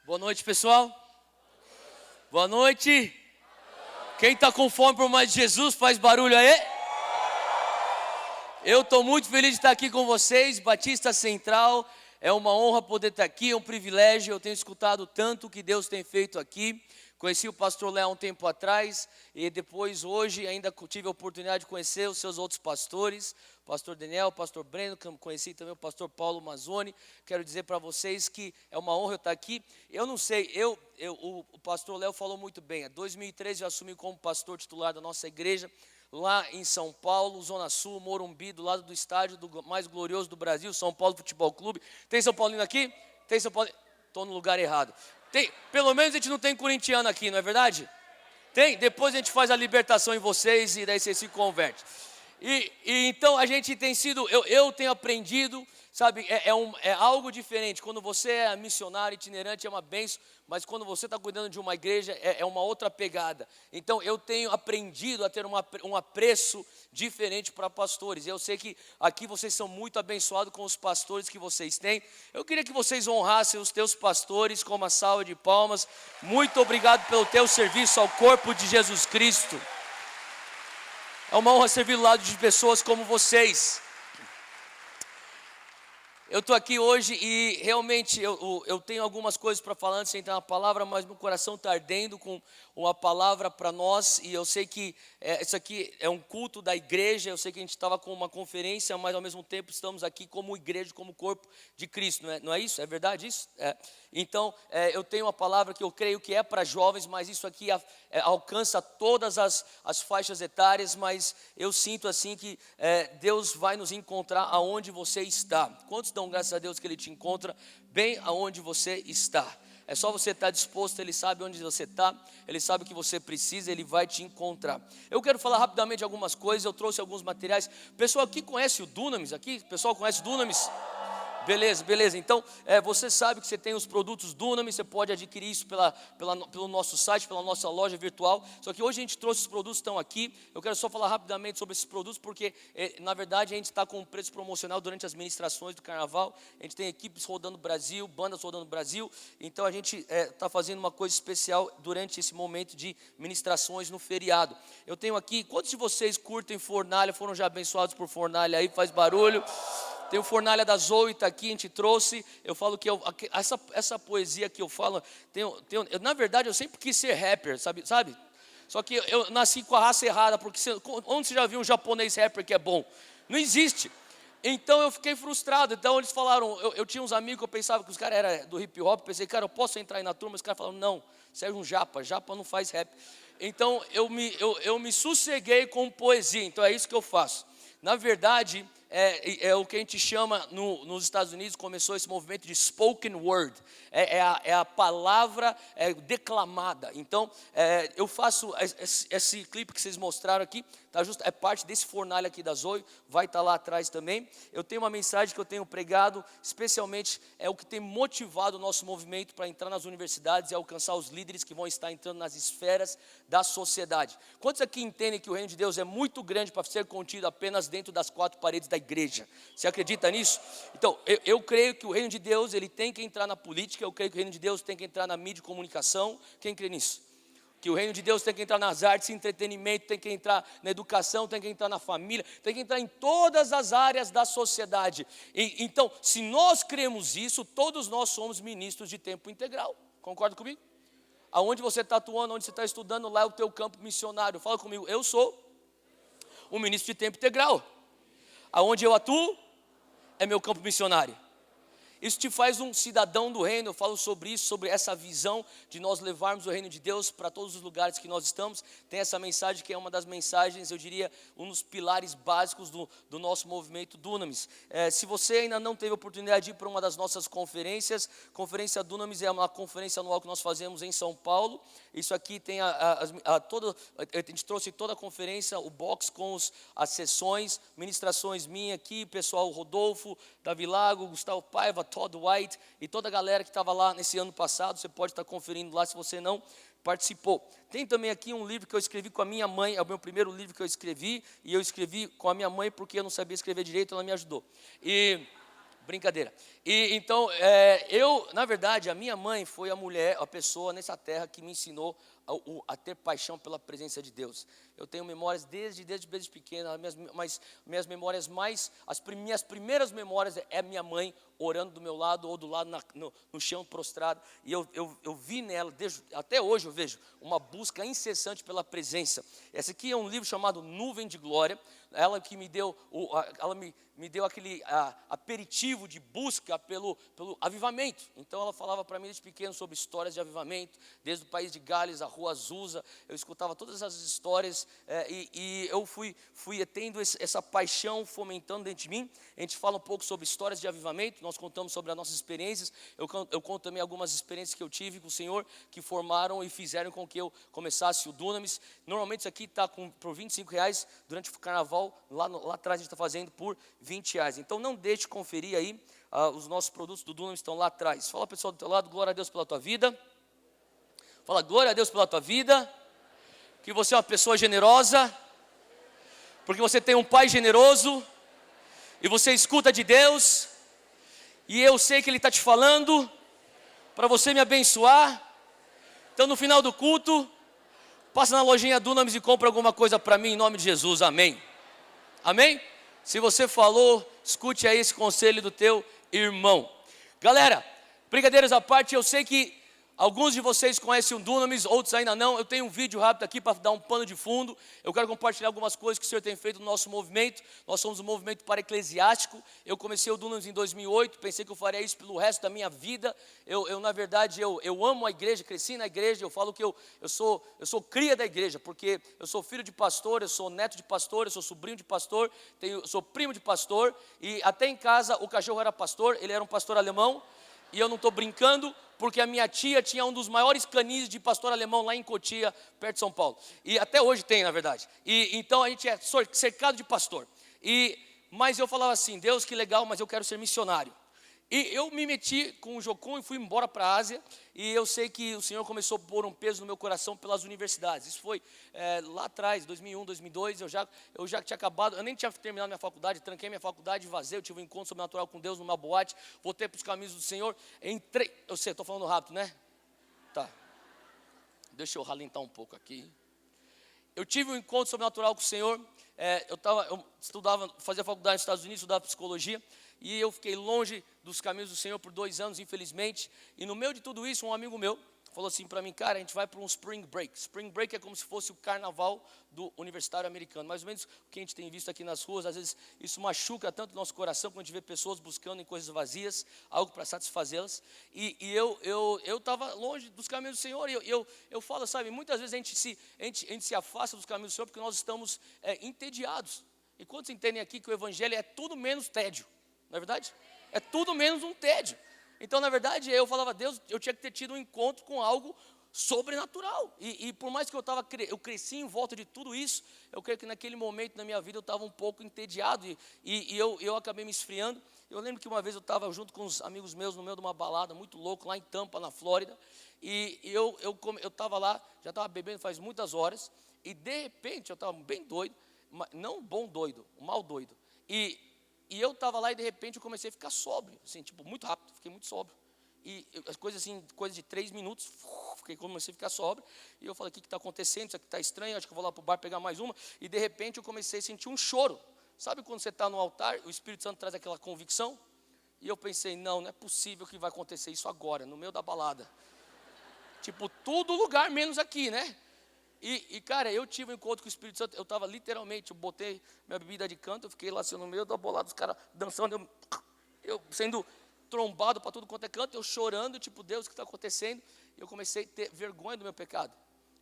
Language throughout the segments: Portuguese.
Boa noite, pessoal. Boa noite. Quem está com fome por mais de Jesus, faz barulho aí. Eu estou muito feliz de estar aqui com vocês, Batista Central. É uma honra poder estar aqui, é um privilégio. Eu tenho escutado tanto o que Deus tem feito aqui. Conheci o pastor Léo um tempo atrás e depois hoje ainda tive a oportunidade de conhecer os seus outros pastores, o pastor Daniel, o pastor Breno, conheci também o pastor Paulo Mazzoni. Quero dizer para vocês que é uma honra eu estar aqui. Eu não sei, o pastor Léo falou muito bem. Em 2013 eu assumi como pastor titular da nossa igreja, lá em São Paulo, Zona Sul, Morumbi, do lado do estádio mais glorioso do Brasil, São Paulo Futebol Clube. Tem São Paulino aqui? Tem São Paulo? Estou no lugar errado. Pelo menos a gente não tem corintiano aqui, não é verdade? Tem? Depois a gente faz a libertação em vocês e daí vocês se convertem. E então a gente tem sido, eu tenho aprendido, sabe, é algo diferente. Quando você é missionário itinerante é uma bênção, mas quando você está cuidando de uma igreja é uma outra pegada. Então eu tenho aprendido a ter um apreço diferente para pastores. Eu sei que aqui vocês são muito abençoados com os pastores que vocês têm. Eu queria que vocês honrassem os teus pastores com uma salva de palmas. Muito obrigado pelo teu serviço ao corpo de Jesus Cristo. É uma honra servir ao lado de pessoas como vocês. Eu estou aqui hoje e realmente eu tenho algumas coisas para falar antes de entrar na palavra, mas meu coração está ardendo com uma palavra para nós. E eu sei que isso aqui é um culto da igreja, eu sei que a gente estava com uma conferência, mas ao mesmo tempo estamos aqui como igreja, como corpo de Cristo, não é isso? É verdade isso? Então, eu tenho uma palavra que eu creio que é para jovens, mas isso aqui alcança todas as faixas etárias, mas eu sinto assim que Deus vai nos encontrar aonde você está. Quantos dão graças a Deus que Ele te encontra bem aonde você está? É só você estar disposto, Ele sabe onde você está, Ele sabe o que você precisa, Ele vai te encontrar. Eu quero falar rapidamente algumas coisas, eu trouxe alguns materiais. Pessoal aqui conhece o Dunamis aqui? Pessoal conhece o Dunamis? Beleza. Então, você sabe que você tem os produtos Dunamis, você pode adquirir isso pelo nosso site, pela nossa loja virtual. Só que hoje a gente trouxe os produtos que estão aqui. Eu quero só falar rapidamente sobre esses produtos, porque, na verdade, a gente está com um preço promocional durante as ministrações do Carnaval. A gente tem equipes rodando o Brasil, bandas rodando o Brasil. Então, a gente está fazendo uma coisa especial durante esse momento de ministrações no feriado. Eu tenho aqui, quantos de vocês curtem fornalha, foram já abençoados por fornalha aí? Faz barulho. Tem o Fornalha da Zoe, está aqui, a gente trouxe. Eu falo que essa poesia que eu falo, na verdade eu sempre quis ser rapper, sabe? Só que eu nasci com a raça errada, porque onde você já viu um japonês rapper que é bom? Não existe. Então eu fiquei frustrado. Então eles falaram, eu tinha uns amigos que eu pensava que os caras eram do hip hop, pensei, cara, eu posso entrar aí na turma? Os caras falaram, não, você é um japa não faz rap. Então eu me sosseguei com poesia, então é isso que eu faço. Na verdade, é o que a gente chama nos Estados Unidos, começou esse movimento de spoken word, é a palavra declamada. Então, eu faço esse clipe que vocês mostraram aqui, tá justo, é parte desse fornalha aqui da Zoe, vai estar lá atrás também. Eu tenho uma mensagem que eu tenho pregado, especialmente é o que tem motivado o nosso movimento para entrar nas universidades e alcançar os líderes que vão estar entrando nas esferas da sociedade. Quantos aqui entendem que o reino de Deus é muito grande para ser contido apenas dentro das quatro paredes da igreja? Você acredita nisso? Então, eu creio que o reino de Deus, ele tem que entrar na política, eu creio que o reino de Deus tem que entrar na mídia e comunicação. Quem crê nisso? Que o reino de Deus tem que entrar nas artes, entretenimento, tem que entrar na educação, tem que entrar na família, tem que entrar em todas as áreas da sociedade. Então, se nós cremos isso, todos nós somos ministros de tempo integral. Concorda comigo? Aonde você está atuando, onde você está estudando, lá é o teu campo missionário. Fala comigo, eu sou um ministro de tempo integral. Aonde eu atuo, é meu campo missionário. Isso te faz um cidadão do reino. Eu falo sobre isso, sobre essa visão de nós levarmos o reino de Deus para todos os lugares que nós estamos. Tem essa mensagem que é uma das mensagens, eu diria, um dos pilares básicos do nosso movimento Dunamis. Se você ainda não teve a oportunidade de ir para uma das nossas conferências, Conferência Dunamis é uma conferência anual que nós fazemos em São Paulo. Isso aqui tem a gente trouxe toda a conferência, o box com as sessões, ministrações minhas aqui, pessoal Rodolfo, Davi Lago, Gustavo Paiva, Todd White e toda a galera que estava lá nesse ano passado. Você pode estar conferindo lá se você não participou. Tem também aqui um livro que eu escrevi com a minha mãe, é o meu primeiro livro que eu escrevi, e eu escrevi com a minha mãe porque eu não sabia escrever direito, ela me ajudou. Brincadeira. E então, na verdade, a minha mãe foi a pessoa nessa terra que me ensinou a ter paixão pela presença de Deus. Eu tenho memórias desde pequena, mas minhas memórias minhas primeiras memórias é minha mãe orando do meu lado ou do lado no chão prostrado. E eu vi nela, até hoje eu vejo, uma busca incessante pela presença. Esse aqui é um livro chamado Nuvem de Glória. Ela que me deu, me deu aquele aperitivo de busca pelo avivamento. Então ela falava para mim desde pequeno sobre histórias de avivamento, desde o país de Gales, a Rua Azusa. Eu escutava todas essas histórias e eu fui tendo essa paixão fomentando dentro de mim. A gente fala um pouco sobre histórias de avivamento, nós contamos sobre as nossas experiências. Eu conto também algumas experiências que eu tive com o Senhor, que formaram e fizeram com que eu começasse o Dunamis. Normalmente isso aqui está por R$25, durante o carnaval, lá atrás a gente está fazendo por R$20. Então não deixe de conferir aí, os nossos produtos do Dunamis estão lá atrás. Fala pessoal do teu lado, glória a Deus pela tua vida. Fala, glória a Deus pela tua vida, que você é uma pessoa generosa, porque você tem um pai generoso, e você escuta de Deus, e eu sei que Ele está te falando, para você me abençoar. Então no final do culto, passa na lojinha Dunamis e compra alguma coisa para mim, em nome de Jesus, amém. Amém? Se você falou, escute aí esse conselho do teu irmão. Galera, brincadeiras à parte, eu sei que alguns de vocês conhecem o Dunamis, outros ainda não. Eu tenho um vídeo rápido aqui para dar um pano de fundo. Eu quero compartilhar algumas coisas que o Senhor tem feito no nosso movimento. Nós somos um movimento para-eclesiástico. Eu comecei o Dunamis em 2008, pensei que eu faria isso pelo resto da minha vida. Na verdade, eu amo a igreja, cresci na igreja. Eu falo que eu sou cria da igreja, porque eu sou filho de pastor, eu sou neto de pastor, eu sou sobrinho de pastor, eu sou primo de pastor. E até em casa o cachorro era pastor, ele era um pastor alemão. E eu não estou brincando, porque a minha tia tinha um dos maiores canis de pastor alemão lá em Cotia, perto de São Paulo. E até hoje tem, na verdade. E então a gente é cercado de pastor. Mas eu falava assim, Deus, que legal, mas eu quero ser missionário. E eu me meti com o Jocum e fui embora para a Ásia. E eu sei que o Senhor começou a pôr um peso no meu coração pelas universidades. Isso foi lá atrás, 2001, 2002. Eu já tinha acabado, eu nem tinha terminado minha faculdade, tranquei minha faculdade, vazei. Eu tive um encontro sobrenatural com Deus numa boate. Voltei para os caminhos do Senhor. Entrei, eu sei, estou falando rápido, né? Tá. Deixa eu ralentar um pouco aqui. Eu tive um encontro sobrenatural com o Senhor. Eu estudava, fazia faculdade nos Estados Unidos, estudava psicologia. E eu fiquei longe dos caminhos do Senhor por 2 anos, infelizmente. E no meio de tudo isso, um amigo meu falou assim para mim, cara, a gente vai para um Spring Break. Spring Break é como se fosse o carnaval do universitário americano. Mais ou menos o que a gente tem visto aqui nas ruas. Às vezes isso machuca tanto o nosso coração, quando a gente vê pessoas buscando em coisas vazias, algo para satisfazê-las. E eu estava longe dos caminhos do Senhor. E eu falo, sabe, muitas vezes a gente se afasta dos caminhos do Senhor porque nós estamos entediados. E quantos entendem aqui que o Evangelho é tudo menos tédio? Não é verdade? É tudo menos um tédio. Então, na verdade, eu falava, Deus, eu tinha que ter tido um encontro com algo sobrenatural. E por mais que eu cresci em volta de tudo isso, eu creio que naquele momento na minha vida eu estava um pouco entediado e eu acabei me esfriando. Eu lembro que uma vez eu estava junto com uns amigos meus no meio de uma balada muito louco, lá em Tampa, na Flórida. E eu estava lá, já estava bebendo faz muitas horas. E de repente eu estava bem doido, não bom doido, mal doido. E eu estava lá e de repente eu comecei a ficar sóbrio, assim, tipo, muito rápido, fiquei muito sóbrio. E as coisas assim, coisa de 3 minutos, comecei a ficar sóbrio. E eu falei, o que está acontecendo? Isso aqui está estranho, acho que eu vou lá para o bar pegar mais uma. E de repente eu comecei a sentir um choro. Sabe quando você está no altar, o Espírito Santo traz aquela convicção? E eu pensei, não é possível que vai acontecer isso agora, no meio da balada. Tipo, todo lugar menos aqui, né? E cara, eu tive um encontro com o Espírito Santo. Eu estava literalmente, eu botei minha bebida de canto, eu fiquei lá assim no meio da bolada, os caras dançando, eu sendo trombado para tudo quanto é canto, eu chorando, tipo, Deus, o que está acontecendo? E eu comecei a ter vergonha do meu pecado.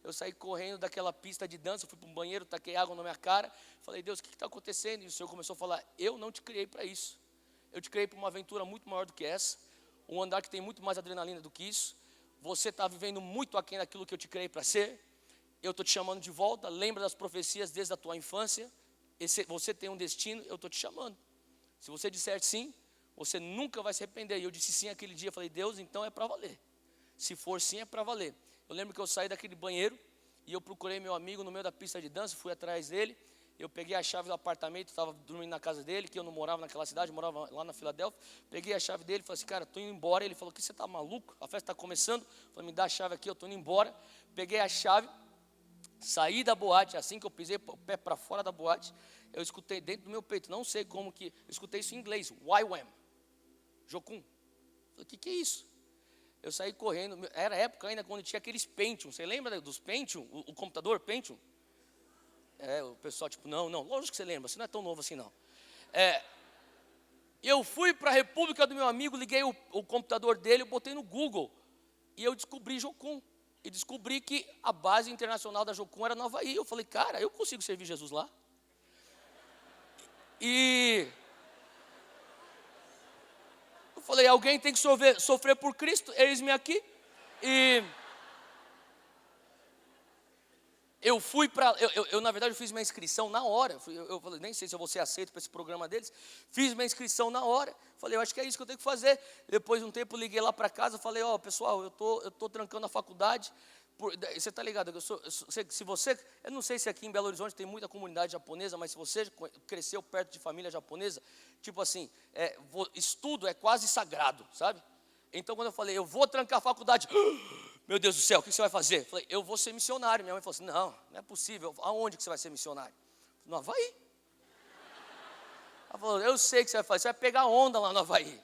Eu saí correndo daquela pista de dança, fui para um banheiro, taquei água na minha cara, falei, Deus, o que está acontecendo? E o Senhor começou a falar, eu não te criei para isso. Eu te criei para uma aventura muito maior do que essa, um andar que tem muito mais adrenalina do que isso. Você está vivendo muito aquém daquilo que eu te criei para ser. Eu estou te chamando de volta, lembra das profecias desde a tua infância. Você tem um destino, eu estou te chamando. Se você disser sim, você nunca vai se arrepender. E eu disse sim aquele dia, falei, Deus, então é para valer. Se for sim, é para valer. Eu lembro que eu saí daquele banheiro e eu procurei meu amigo no meio da pista de dança, fui atrás dele. Eu peguei a chave do apartamento, estava dormindo na casa dele, que eu não morava naquela cidade, eu morava lá na Filadélfia. Peguei a chave dele e falei assim, cara, estou indo embora. Ele falou, que você está maluco? A festa está começando. Eu falei, me dá a chave aqui, eu estou indo embora. Peguei a chave, saí da boate. Assim que eu pisei o pé para fora da boate, eu escutei dentro do meu peito, não sei como que, eu escutei isso em inglês, YWAM, Jocum. Falei, o que é isso? Eu saí correndo, era época ainda quando tinha aqueles Pentium, você lembra dos Pentium, o computador Pentium? O pessoal tipo, não, lógico que você lembra, você não é tão novo assim não. Eu fui para a República do meu amigo, liguei o computador dele, eu botei no Google, e eu descobri Jocum, e descobri que a base internacional da Jocum era no Havaí. Eu falei, cara, eu consigo servir Jesus lá? E eu falei, alguém tem que sofrer por Cristo, eis-me aqui. E eu fui para, eu na verdade fiz minha inscrição na hora. Eu falei, nem sei se eu vou ser aceito para esse programa deles. Fiz minha inscrição na hora. Falei, eu acho que é isso que eu tenho que fazer. Depois de um tempo liguei lá para casa, falei, pessoal, eu tô trancando a faculdade. Você está ligado? Eu não sei se aqui em Belo Horizonte tem muita comunidade japonesa, mas se você cresceu perto de família japonesa, tipo assim, estudo é quase sagrado, sabe? Então quando eu falei, eu vou trancar a faculdade, meu Deus do céu, o que você vai fazer? Eu falei, eu vou ser missionário. Minha mãe falou assim, não é possível. Aonde que você vai ser missionário? No Havaí. Ela falou, eu sei que você vai fazer, você vai pegar onda lá no Havaí.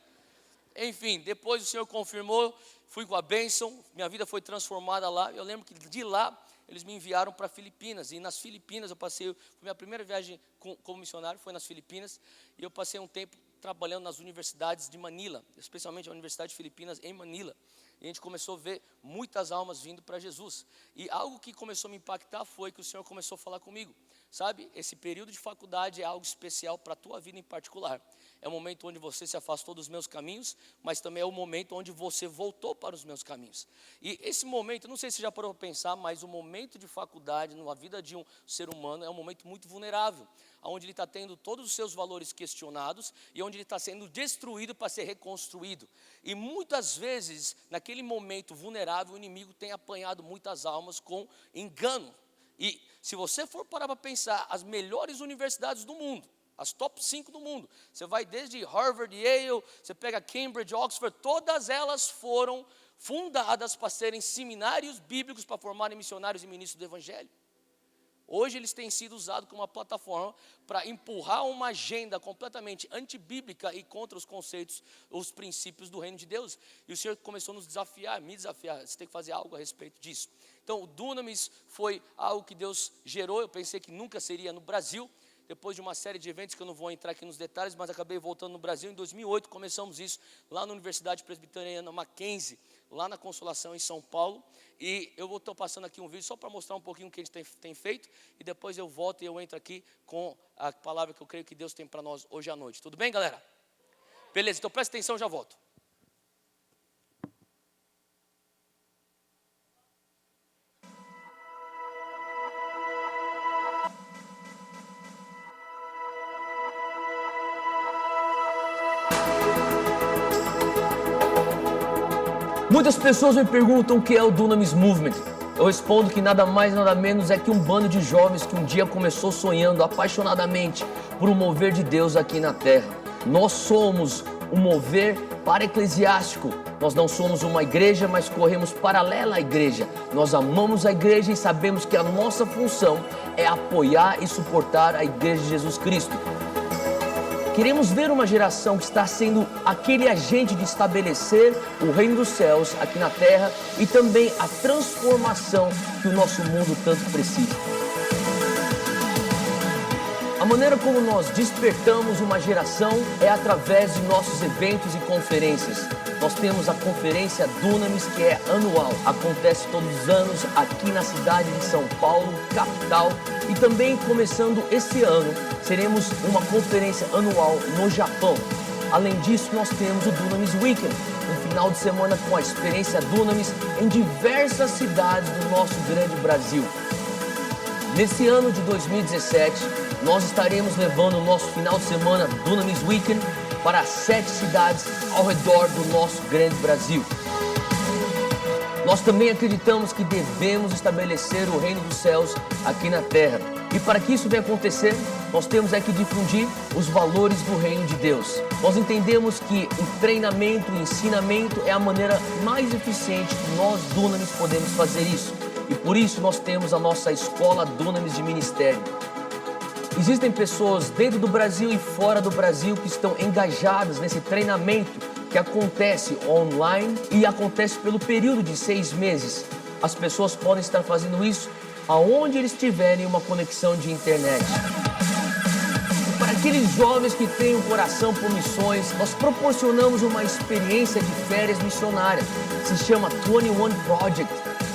Enfim, depois o Senhor confirmou, fui com a bênção, minha vida foi transformada lá. Eu lembro que de lá eles me enviaram para Filipinas, e nas Filipinas foi minha primeira viagem como missionário, foi nas Filipinas, e eu passei um tempo trabalhando nas universidades de Manila, especialmente a Universidade de Filipinas em Manila. E a gente começou a ver muitas almas vindo para Jesus. E algo que começou a me impactar foi que o Senhor começou a falar comigo. Sabe, esse período de faculdade é algo especial para a tua vida em particular. É o momento onde você se afastou dos meus caminhos, mas também é o momento onde você voltou para os meus caminhos. E esse momento, não sei se você já parou para pensar, mas o momento de faculdade na vida de um ser humano é um momento muito vulnerável, onde ele está tendo todos os seus valores questionados e onde ele está sendo destruído para ser reconstruído. E muitas vezes, naquele momento vulnerável, o inimigo tem apanhado muitas almas com engano. E se você for parar para pensar, as melhores universidades do mundo, as top 5 do mundo, você vai desde Harvard, Yale, você pega Cambridge, Oxford, todas elas foram fundadas para serem seminários bíblicos, para formarem missionários e ministros do Evangelho. Hoje eles têm sido usados como uma plataforma para empurrar uma agenda completamente antibíblica e contra os conceitos, os princípios do reino de Deus. E o Senhor começou a nos desafiar, me desafiar, você tem que fazer algo a respeito disso. Então o Dunamis foi algo que Deus gerou, eu pensei que nunca seria no Brasil. Depois de uma série de eventos que eu não vou entrar aqui nos detalhes, mas acabei voltando no Brasil. Em 2008 começamos isso lá na Universidade Presbiteriana Mackenzie, lá na Consolação em São Paulo. E eu estou passando aqui um vídeo só para mostrar um pouquinho o que a gente tem feito. E depois eu volto e eu entro aqui com a palavra que eu creio que Deus tem para nós hoje à noite. Tudo bem, galera? Beleza, então presta atenção, já volto. Muitas pessoas me perguntam o que é o Dunamis Movement. Eu respondo que nada mais nada menos é que um bando de jovens que um dia começou sonhando apaixonadamente por um mover de Deus aqui na terra. Nós somos um mover para-eclesiástico. Nós não somos uma igreja, mas corremos paralela à igreja. Nós amamos a igreja e sabemos que a nossa função é apoiar e suportar a igreja de Jesus Cristo. Queremos ver uma geração que está sendo aquele agente de estabelecer o reino dos céus aqui na terra e também a transformação que o nosso mundo tanto precisa. A maneira como nós despertamos uma geração é através de nossos eventos e conferências. Nós temos a conferência Dunamis, que é anual, acontece todos os anos aqui na cidade de São Paulo, capital, e também começando esse ano, teremos uma conferência anual no Japão. Além disso, nós temos o Dunamis Weekend, um final de semana com a experiência Dunamis em diversas cidades do nosso grande Brasil. Nesse ano de 2017, nós estaremos levando o nosso final de semana Dunamis Weekend para 7 cidades ao redor do nosso grande Brasil. Nós também acreditamos que devemos estabelecer o reino dos céus aqui na terra. E para que isso venha acontecer, nós temos que difundir os valores do reino de Deus. Nós entendemos que o treinamento, o ensinamento é a maneira mais eficiente que nós, Dunamis, podemos fazer isso. E por isso nós temos a nossa escola Dunamis de Ministério. Existem pessoas dentro do Brasil e fora do Brasil que estão engajadas nesse treinamento que acontece online e acontece pelo período de 6 meses. As pessoas podem estar fazendo isso aonde eles tiverem uma conexão de internet. E para aqueles jovens que têm um coração por missões, nós proporcionamos uma experiência de férias missionárias. Se chama 21 Project.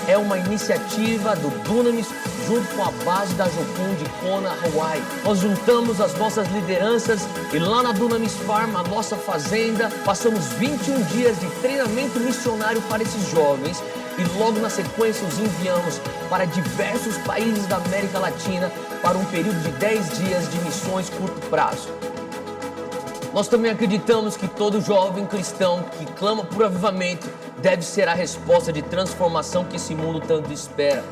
É uma iniciativa do Dunamis junto com a base da Jocum de Kona, Hawaii. Nós juntamos as nossas lideranças e lá na Dunamis Farm, a nossa fazenda, passamos 21 dias de treinamento missionário para esses jovens e logo na sequência os enviamos para diversos países da América Latina para um período de 10 dias de missões curto prazo. Nós também acreditamos que todo jovem cristão que clama por avivamento deve ser a resposta de transformação que esse mundo tanto espera.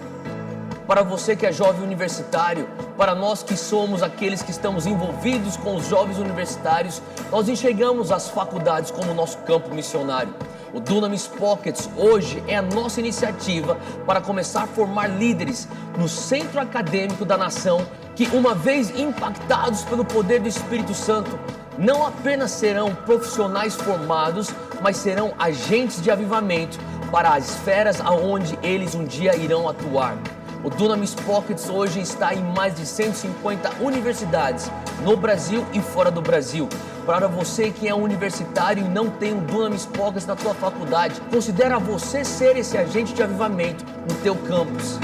Para você que é jovem universitário, para nós que somos aqueles que estamos envolvidos com os jovens universitários, nós enxergamos as faculdades como nosso campo missionário. O Dunamis Pockets hoje é a nossa iniciativa para começar a formar líderes no centro acadêmico da nação que, uma vez impactados pelo poder do Espírito Santo, não apenas serão profissionais formados, mas serão agentes de avivamento para as esferas aonde eles um dia irão atuar. O Dunamis Pockets hoje está em mais de 150 universidades no Brasil e fora do Brasil. Para você que é um universitário e não tem um Dunamis Pockets na sua faculdade, considera você ser esse agente de avivamento no teu campus.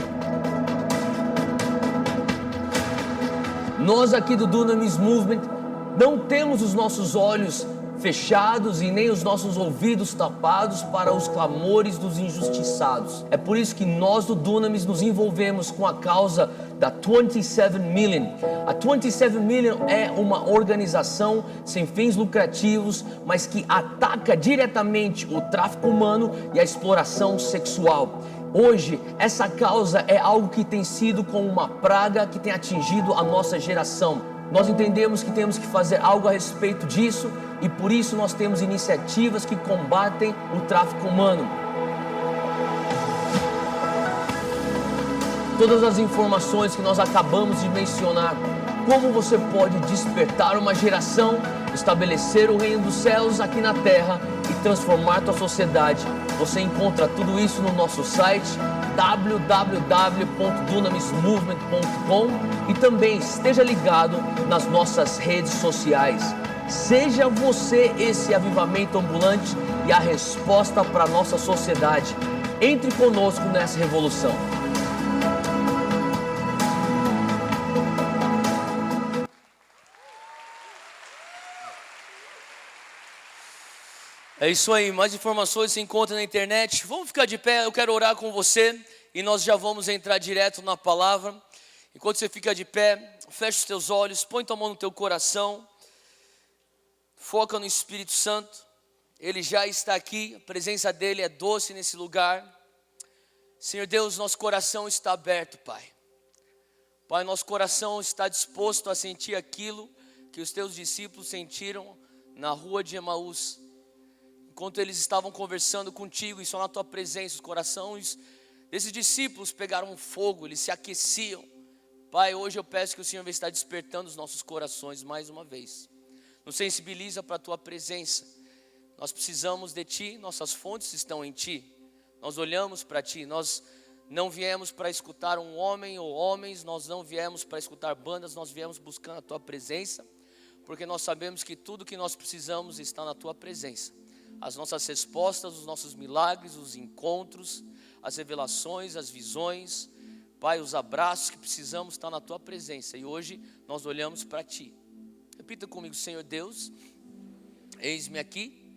Nós aqui do Dunamis Movement não temos os nossos olhos fechados e nem os nossos ouvidos tapados para os clamores dos injustiçados. É por isso que nós do Dunamis nos envolvemos com a causa da 27 Million. A 27 Million é uma organização sem fins lucrativos, mas que ataca diretamente o tráfico humano e a exploração sexual. Hoje, essa causa é algo que tem sido como uma praga que tem atingido a nossa geração. Nós entendemos que temos que fazer algo a respeito disso e por isso nós temos iniciativas que combatem o tráfico humano. Todas as informações que nós acabamos de mencionar, como você pode despertar uma geração, estabelecer o reino dos céus aqui na terra e transformar a tua sociedade. Você encontra tudo isso no nosso site www.dunamismovement.com e também esteja ligado nas nossas redes sociais. Seja você esse avivamento ambulante e a resposta para a nossa sociedade. Entre conosco nessa revolução. É isso aí, mais informações se encontra na internet. Vamos ficar de pé, eu quero orar com você e nós já vamos entrar direto na palavra. Enquanto você fica de pé, fecha os teus olhos, põe tua mão no teu coração, foca no Espírito Santo. Ele já está aqui, a presença dele é doce nesse lugar. Senhor Deus, nosso coração está aberto, Pai. Pai, nosso coração está disposto a sentir aquilo que os teus discípulos sentiram na rua de Emaús. Enquanto eles estavam conversando contigo e só na tua presença, os corações desses discípulos pegaram fogo, eles se aqueciam. Pai, hoje eu peço que o Senhor venha estar despertando os nossos corações mais uma vez. Nos sensibiliza para a tua presença. Nós precisamos de ti, nossas fontes estão em ti. Nós olhamos para ti, nós não viemos para escutar um homem ou homens, nós não viemos para escutar bandas, nós viemos buscando a tua presença, porque nós sabemos que tudo que nós precisamos está na tua presença. As nossas respostas, os nossos milagres, os encontros, as revelações, as visões, Pai, os abraços que precisamos estão na tua presença. E hoje nós olhamos para ti. Repita comigo: Senhor Deus, eis-me aqui,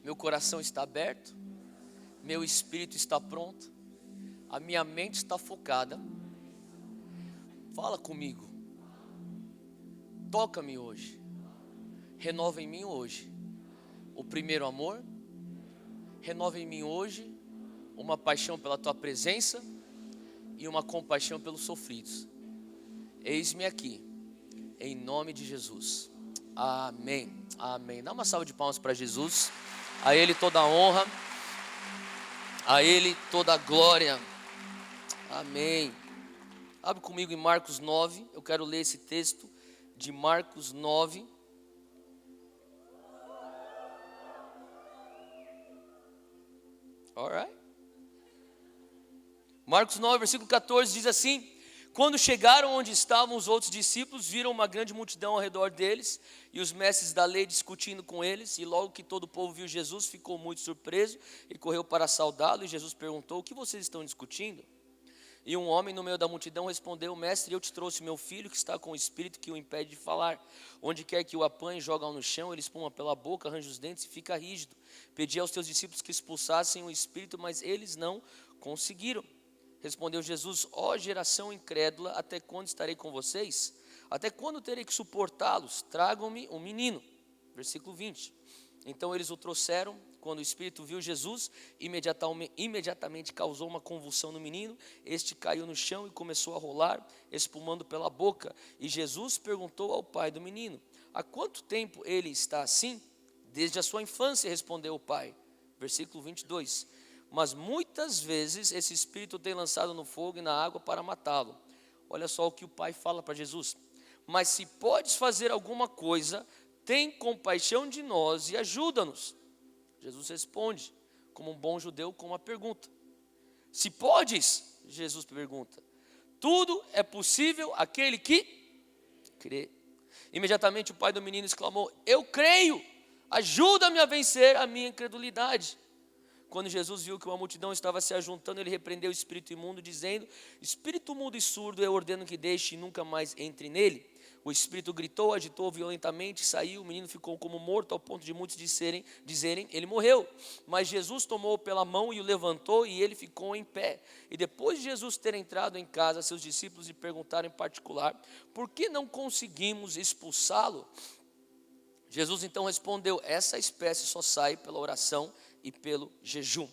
meu coração está aberto, meu espírito está pronto, a minha mente está focada. Fala comigo, toca-me hoje, renova em mim hoje o primeiro amor, renova em mim hoje uma paixão pela tua presença e uma compaixão pelos sofridos. Eis-me aqui, em nome de Jesus. Amém, amém. Dá uma salva de palmas para Jesus. A Ele toda a honra, a Ele toda a glória. Amém. Abre comigo em Marcos 9, eu quero ler esse texto de Marcos 9. Alright. Marcos 9, versículo 14 diz assim: quando chegaram onde estavam os outros discípulos, viram uma grande multidão ao redor deles e os mestres da lei discutindo com eles. E logo que todo o povo viu Jesus, ficou muito surpreso e correu para saudá-lo. E Jesus perguntou: o que vocês estão discutindo? E um homem no meio da multidão respondeu: mestre, eu te trouxe meu filho que está com o espírito que o impede de falar. Onde quer que o apanhe, joga-o no chão, ele espuma pela boca, arranja os dentes e fica rígido. Pedi aos teus discípulos que expulsassem o espírito, mas eles não conseguiram. Respondeu Jesus: ó geração incrédula, até quando estarei com vocês? Até quando terei que suportá-los? Tragam-me um menino. Versículo 20. Então eles o trouxeram. Quando o espírito viu Jesus, imediatamente causou uma convulsão no menino. Este caiu no chão e começou a rolar, espumando pela boca. E Jesus perguntou ao pai do menino: há quanto tempo ele está assim? Desde a sua infância, respondeu o pai. Versículo 22. Mas muitas vezes esse espírito tem lançado no fogo e na água para matá-lo. Olha só o que o pai fala para Jesus: mas se podes fazer alguma coisa, tem compaixão de nós e ajuda-nos. Jesus responde, como um bom judeu, com uma pergunta. Se podes, Jesus pergunta, tudo é possível àquele que crê. Imediatamente o pai do menino exclamou: eu creio, ajuda-me a vencer a minha incredulidade. Quando Jesus viu que uma multidão estava se ajuntando, ele repreendeu o espírito imundo, dizendo: espírito mudo e surdo, eu ordeno que deixe e nunca mais entre nele. O espírito gritou, agitou violentamente, saiu, o menino ficou como morto, ao ponto de muitos dizerem, ele morreu. Mas Jesus tomou-o pela mão e o levantou, e ele ficou em pé. E depois de Jesus ter entrado em casa, seus discípulos lhe perguntaram em particular: por que não conseguimos expulsá-lo? Jesus então respondeu: essa espécie só sai pela oração e pelo jejum.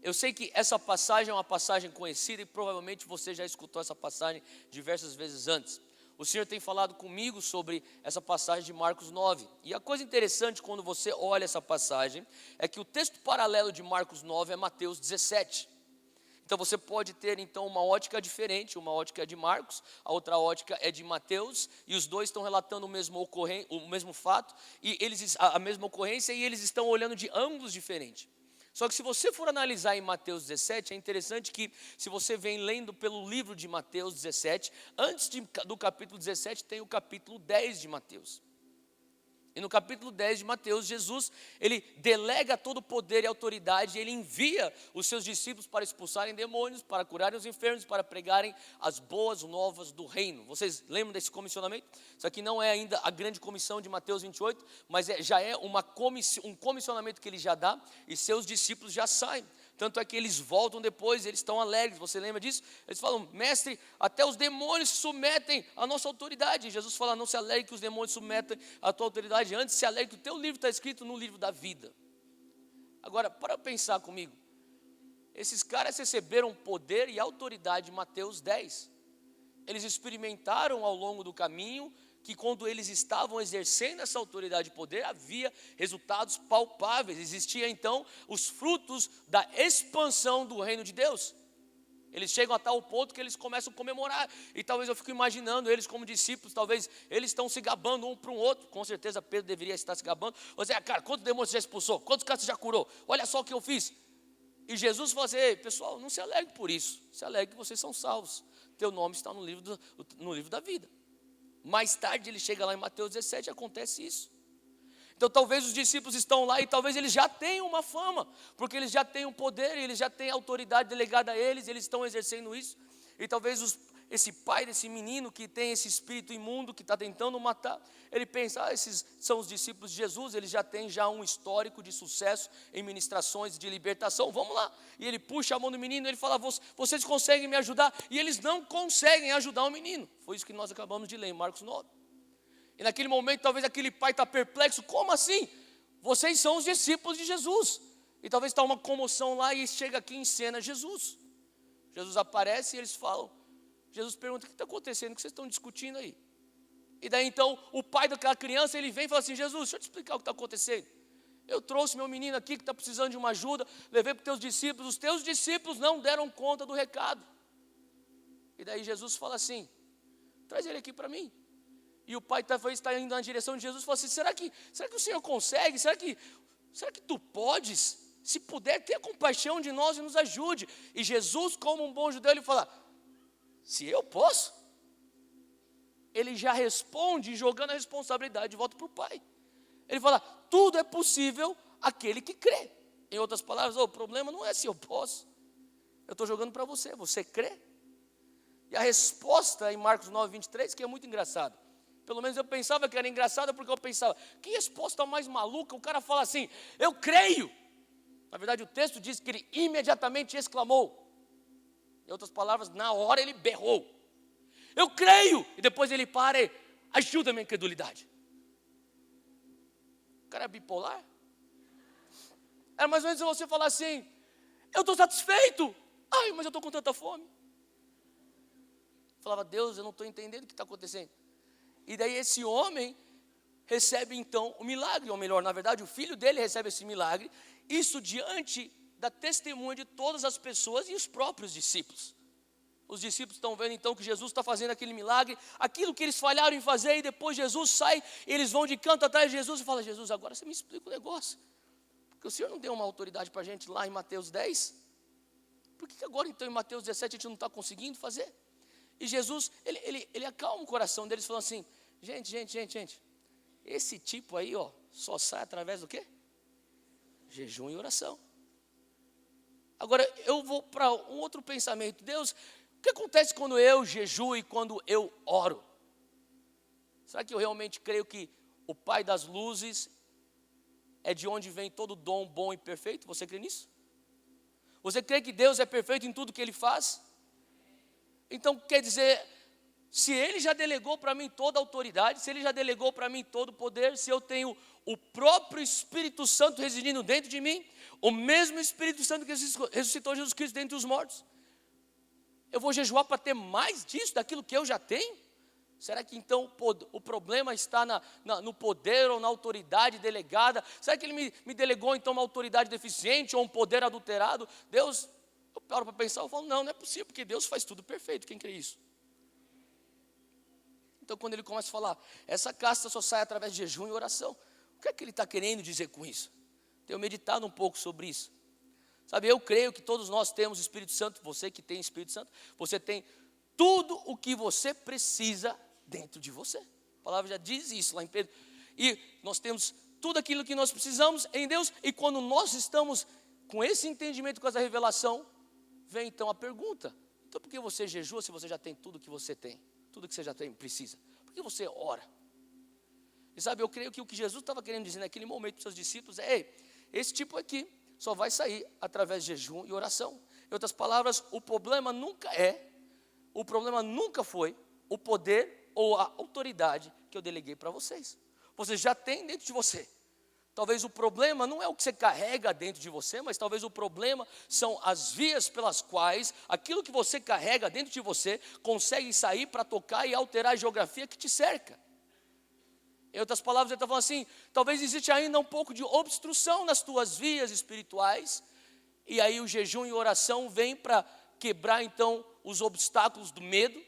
Eu sei que essa passagem é uma passagem conhecida e provavelmente você já escutou essa passagem diversas vezes antes. O Senhor tem falado comigo sobre essa passagem de Marcos 9. E a coisa interessante quando você olha essa passagem é que o texto paralelo de Marcos 9 é Mateus 17. Então você pode ter então uma ótica diferente, uma ótica é de Marcos, a outra ótica é de Mateus, e os dois estão relatando o mesmo fato, e a mesma ocorrência, e eles estão olhando de ângulos diferentes. Só que se você for analisar em Mateus 17, é interessante que se você vem lendo pelo livro de Mateus 17, antes do capítulo 17 tem o capítulo 10 de Mateus. E no capítulo 10 de Mateus, Jesus, ele delega todo o poder e autoridade, ele envia os seus discípulos para expulsarem demônios, para curarem os enfermos, para pregarem as boas novas do reino. Vocês lembram desse comissionamento? Isso aqui não é ainda a grande comissão de Mateus 28, mas já é um comissionamento que ele já dá, e seus discípulos já saem. Tanto é que eles voltam depois, eles estão alegres, você lembra disso? Eles falam: mestre, até os demônios se submetem à nossa autoridade. E Jesus fala: não se alegre que os demônios submetem à tua autoridade, antes se alegre que o teu livro está escrito no livro da vida. Agora, para pensar comigo, esses caras receberam poder e autoridade em Mateus 10. Eles experimentaram ao longo do caminho que quando eles estavam exercendo essa autoridade e poder, havia resultados palpáveis. Existia então os frutos da expansão do reino de Deus. Eles chegam a tal ponto que eles começam a comemorar. E talvez eu fico imaginando eles como discípulos, talvez eles estão se gabando um para o outro. Com certeza Pedro deveria estar se gabando. Você, cara, quantos demônios você já expulsou? Quantos caras você já curou? Olha só o que eu fiz. E Jesus fala assim: ei, pessoal, não se alegre por isso. Se alegre que vocês são salvos. Teu nome está no livro da vida. Mais tarde ele chega lá em Mateus 17 e acontece isso. Então talvez os discípulos estão lá e talvez eles já tenham uma fama, porque eles já têm um poder, eles já têm autoridade delegada a eles, eles estão exercendo isso. E talvez esse pai desse menino que tem esse espírito imundo, que está tentando matar, ele pensa: esses são os discípulos de Jesus, eles já têm um histórico de sucesso em ministrações de libertação, vamos lá. E ele puxa a mão do menino e ele fala: vocês conseguem me ajudar? E eles não conseguem ajudar o menino. Foi isso que nós acabamos de ler em Marcos 9. E naquele momento talvez aquele pai está perplexo: como assim? Vocês são os discípulos de Jesus, E talvez está uma comoção lá e chega aqui em cena Jesus. Jesus aparece e eles falam. Jesus pergunta: o que está acontecendo? O que vocês estão discutindo aí? E daí então o pai daquela criança, ele vem e fala assim: Jesus, deixa eu te explicar o que está acontecendo. Eu trouxe meu menino aqui que está precisando de uma ajuda, levei para os teus discípulos, os teus discípulos não deram conta do recado. E daí Jesus fala assim: traz ele aqui para mim. E o pai está indo na direção de Jesus e fala assim: será que o Senhor consegue? Será que tu podes? Se puder, tenha compaixão de nós e nos ajude. E Jesus, como um bom judeu, ele fala: se eu posso? Ele já responde jogando a responsabilidade de volta para o pai. Ele fala: tudo é possível àquele que crê. Em outras palavras, o problema não é se eu posso. Eu estou jogando para você, você crê? E a resposta em Marcos 9, 23, que é muito engraçado. Pelo menos eu pensava que era engraçada, porque eu pensava: que resposta mais maluca, o cara fala assim: eu creio. Na verdade o texto diz que ele imediatamente exclamou. Em outras palavras, na hora ele berrou: eu creio. E depois ele para e ajuda a minha incredulidade. O cara é bipolar? Era mais ou menos você falar assim: eu estou satisfeito. Ai, mas eu estou com tanta fome. Eu falava: Deus, eu não estou entendendo o que está acontecendo. E daí esse homem recebe então o milagre, ou melhor, na verdade o filho dele recebe esse milagre. Isso diante da testemunha de todas as pessoas e os próprios discípulos. Os discípulos estão vendo então que Jesus está fazendo aquele milagre, aquilo que eles falharam em fazer, e depois Jesus sai, eles vão de canto atrás de Jesus e falam: Jesus, agora você me explica o negócio, porque o Senhor não deu uma autoridade para a gente lá em Mateus 10, por que agora então em Mateus 17 a gente não está conseguindo fazer? E Jesus, ele acalma o coração deles, falando assim: gente, esse tipo aí, ó, só sai através do quê? Jejum e oração. Agora eu vou para um outro pensamento. Deus, o que acontece quando eu jejuo e quando eu oro? Será que eu realmente creio que o Pai das luzes é de onde vem todo dom bom e perfeito? Você crê nisso? Você crê que Deus é perfeito em tudo que Ele faz? Então quer dizer, se Ele já delegou para mim toda a autoridade, se Ele já delegou para mim todo o poder, se eu tenho o próprio Espírito Santo residindo dentro de mim, o mesmo Espírito Santo que ressuscitou Jesus Cristo dentre os mortos, eu vou jejuar para ter mais disso, daquilo que eu já tenho? Será que então o problema está no poder ou na autoridade delegada? Será que Ele me delegou então uma autoridade deficiente ou um poder adulterado? Deus, eu paro para pensar, eu falo: não é possível, porque Deus faz tudo perfeito. Quem crê isso? Então quando Ele começa a falar: essa casta só sai através de jejum e oração, o que é que Ele está querendo dizer com isso? Tenho meditado um pouco sobre isso. Sabe, eu creio que todos nós temos Espírito Santo. Você que tem Espírito Santo, você tem tudo o que você precisa dentro de você. A palavra já diz isso lá em Pedro. E nós temos tudo aquilo que nós precisamos em Deus. E quando nós estamos com esse entendimento, com essa revelação, vem então a pergunta: então por que você jejua se você já tem tudo que você tem? Tudo que você já tem, precisa. Por que você ora? E sabe, eu creio que o que Jesus estava querendo dizer naquele momento para os seus discípulos é: ei, esse tipo aqui só vai sair através de jejum e oração. Em outras palavras, o problema nunca foi o poder ou a autoridade que eu deleguei para vocês. Você já tem dentro de você. Talvez o problema não é o que você carrega dentro de você, mas talvez o problema são as vias pelas quais aquilo que você carrega dentro de você consegue sair para tocar e alterar a geografia que te cerca. Em outras palavras, ele está falando assim: talvez existe ainda um pouco de obstrução nas tuas vias espirituais, e aí o jejum e oração vem para quebrar então os obstáculos do medo.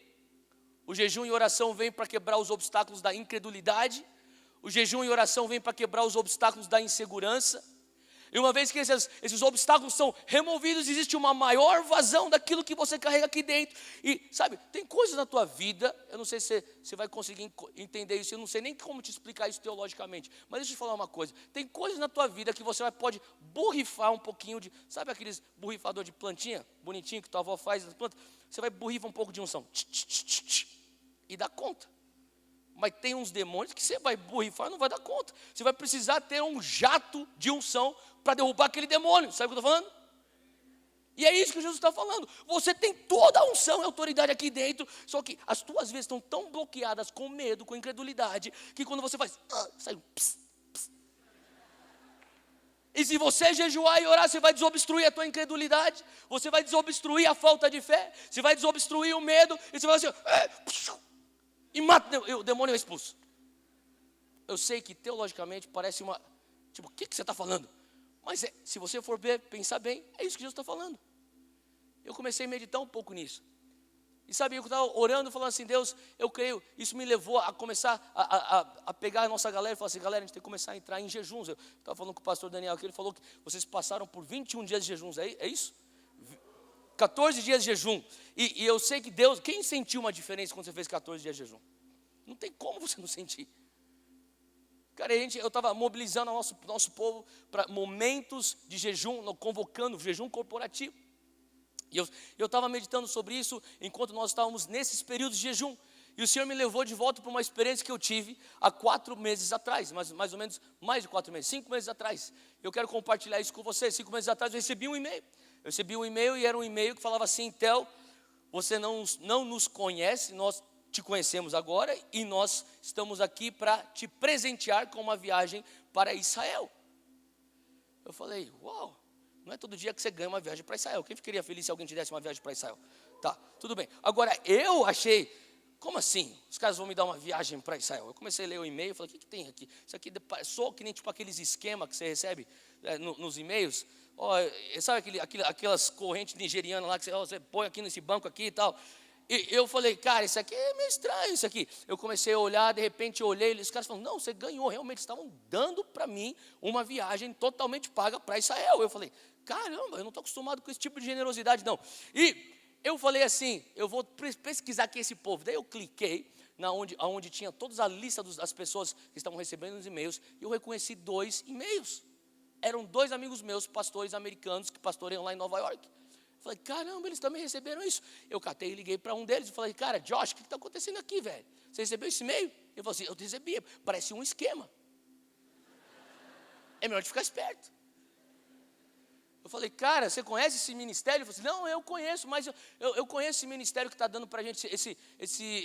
O jejum e oração vem para quebrar os obstáculos da incredulidade. O jejum e oração vem para quebrar os obstáculos da insegurança. E uma vez que esses obstáculos são removidos, existe uma maior vazão daquilo que você carrega aqui dentro. E sabe, tem coisas na tua vida, eu não sei se você vai conseguir entender isso, eu não sei nem como te explicar isso teologicamente, mas deixa eu te falar uma coisa: tem coisas na tua vida que você pode borrifar um pouquinho de, sabe aqueles borrifador de plantinha, bonitinho que tua avó faz nas plantas? Você vai borrifar um pouco de unção, e dá conta. Mas tem uns demônios que você vai borrifar e não vai dar conta. Você vai precisar ter um jato de unção para derrubar aquele demônio. Sabe o que eu estou falando? E é isso que Jesus está falando. Você tem toda a unção e autoridade aqui dentro, só que as tuas vias estão tão bloqueadas com medo, com incredulidade, que quando você faz, sai um pss, pss. E se você jejuar e orar, você vai desobstruir a tua incredulidade, você vai desobstruir a falta de fé, você vai desobstruir o medo, e você vai assim, e mata, o demônio é expulso. Eu sei que teologicamente parece uma, tipo, o que você está falando? Mas se você for pensar bem, é isso que Jesus está falando. Eu comecei a meditar um pouco nisso. E sabe, eu estava orando, falando assim, Deus, eu creio, isso me levou a começar a pegar a nossa galera e falar assim, galera, a gente tem que começar a entrar em jejuns. Eu estava falando com o pastor Daniel aqui, ele falou que vocês passaram por 21 dias de jejuns, é isso? 14 dias de jejum. E eu sei que Deus, quem sentiu uma diferença quando você fez 14 dias de jejum? Não tem como você não sentir. Cara, eu estava mobilizando o nosso povo para momentos de jejum, convocando jejum corporativo. E eu estava meditando sobre isso enquanto nós estávamos nesses períodos de jejum. E o Senhor me levou de volta para uma experiência que eu tive há 4 meses atrás, mais ou menos mais de 4 meses, 5 meses atrás. Eu quero compartilhar isso com vocês. 5 meses atrás eu recebi um e-mail. Eu recebi um e-mail e era um e-mail que falava assim, Theo, você não nos conhece, nós te conhecemos agora e nós estamos aqui para te presentear com uma viagem para Israel. Eu falei, uau. Não é todo dia que você ganha uma viagem para Israel. Quem ficaria feliz se alguém te desse uma viagem para Israel? Tá, tudo bem. Agora, eu achei, como assim? Os caras vão me dar uma viagem para Israel. Eu comecei a ler o e-mail, falei, o que tem aqui? Isso aqui soa que nem tipo aqueles esquemas que você recebe nos e-mails. Sabe aquelas correntes nigerianas lá que você põe aqui nesse banco aqui e tal. E eu falei, cara, isso aqui é meio estranho, isso aqui. Eu comecei a olhar, de repente eu olhei, os caras falaram, não, você ganhou, realmente estavam dando para mim uma viagem totalmente paga para Israel. Eu falei, caramba, eu não estou acostumado com esse tipo de generosidade não. E eu falei assim, eu vou pesquisar quem é esse povo. Daí eu cliquei onde tinha toda a lista das pessoas que estavam recebendo os e-mails, e eu reconheci 2 e-mails. Eram 2 amigos meus, pastores americanos, que pastoreiam lá em Nova York. Falei, caramba, eles também receberam isso. Eu catei e liguei para um deles e falei, cara, Josh, o que está acontecendo aqui, velho? Você recebeu esse e-mail? Ele falou assim, eu recebi, parece um esquema. É melhor de ficar esperto. Eu falei, cara, você conhece esse ministério? Ele falou assim, não, eu conheço, mas eu conheço esse ministério que está dando para a gente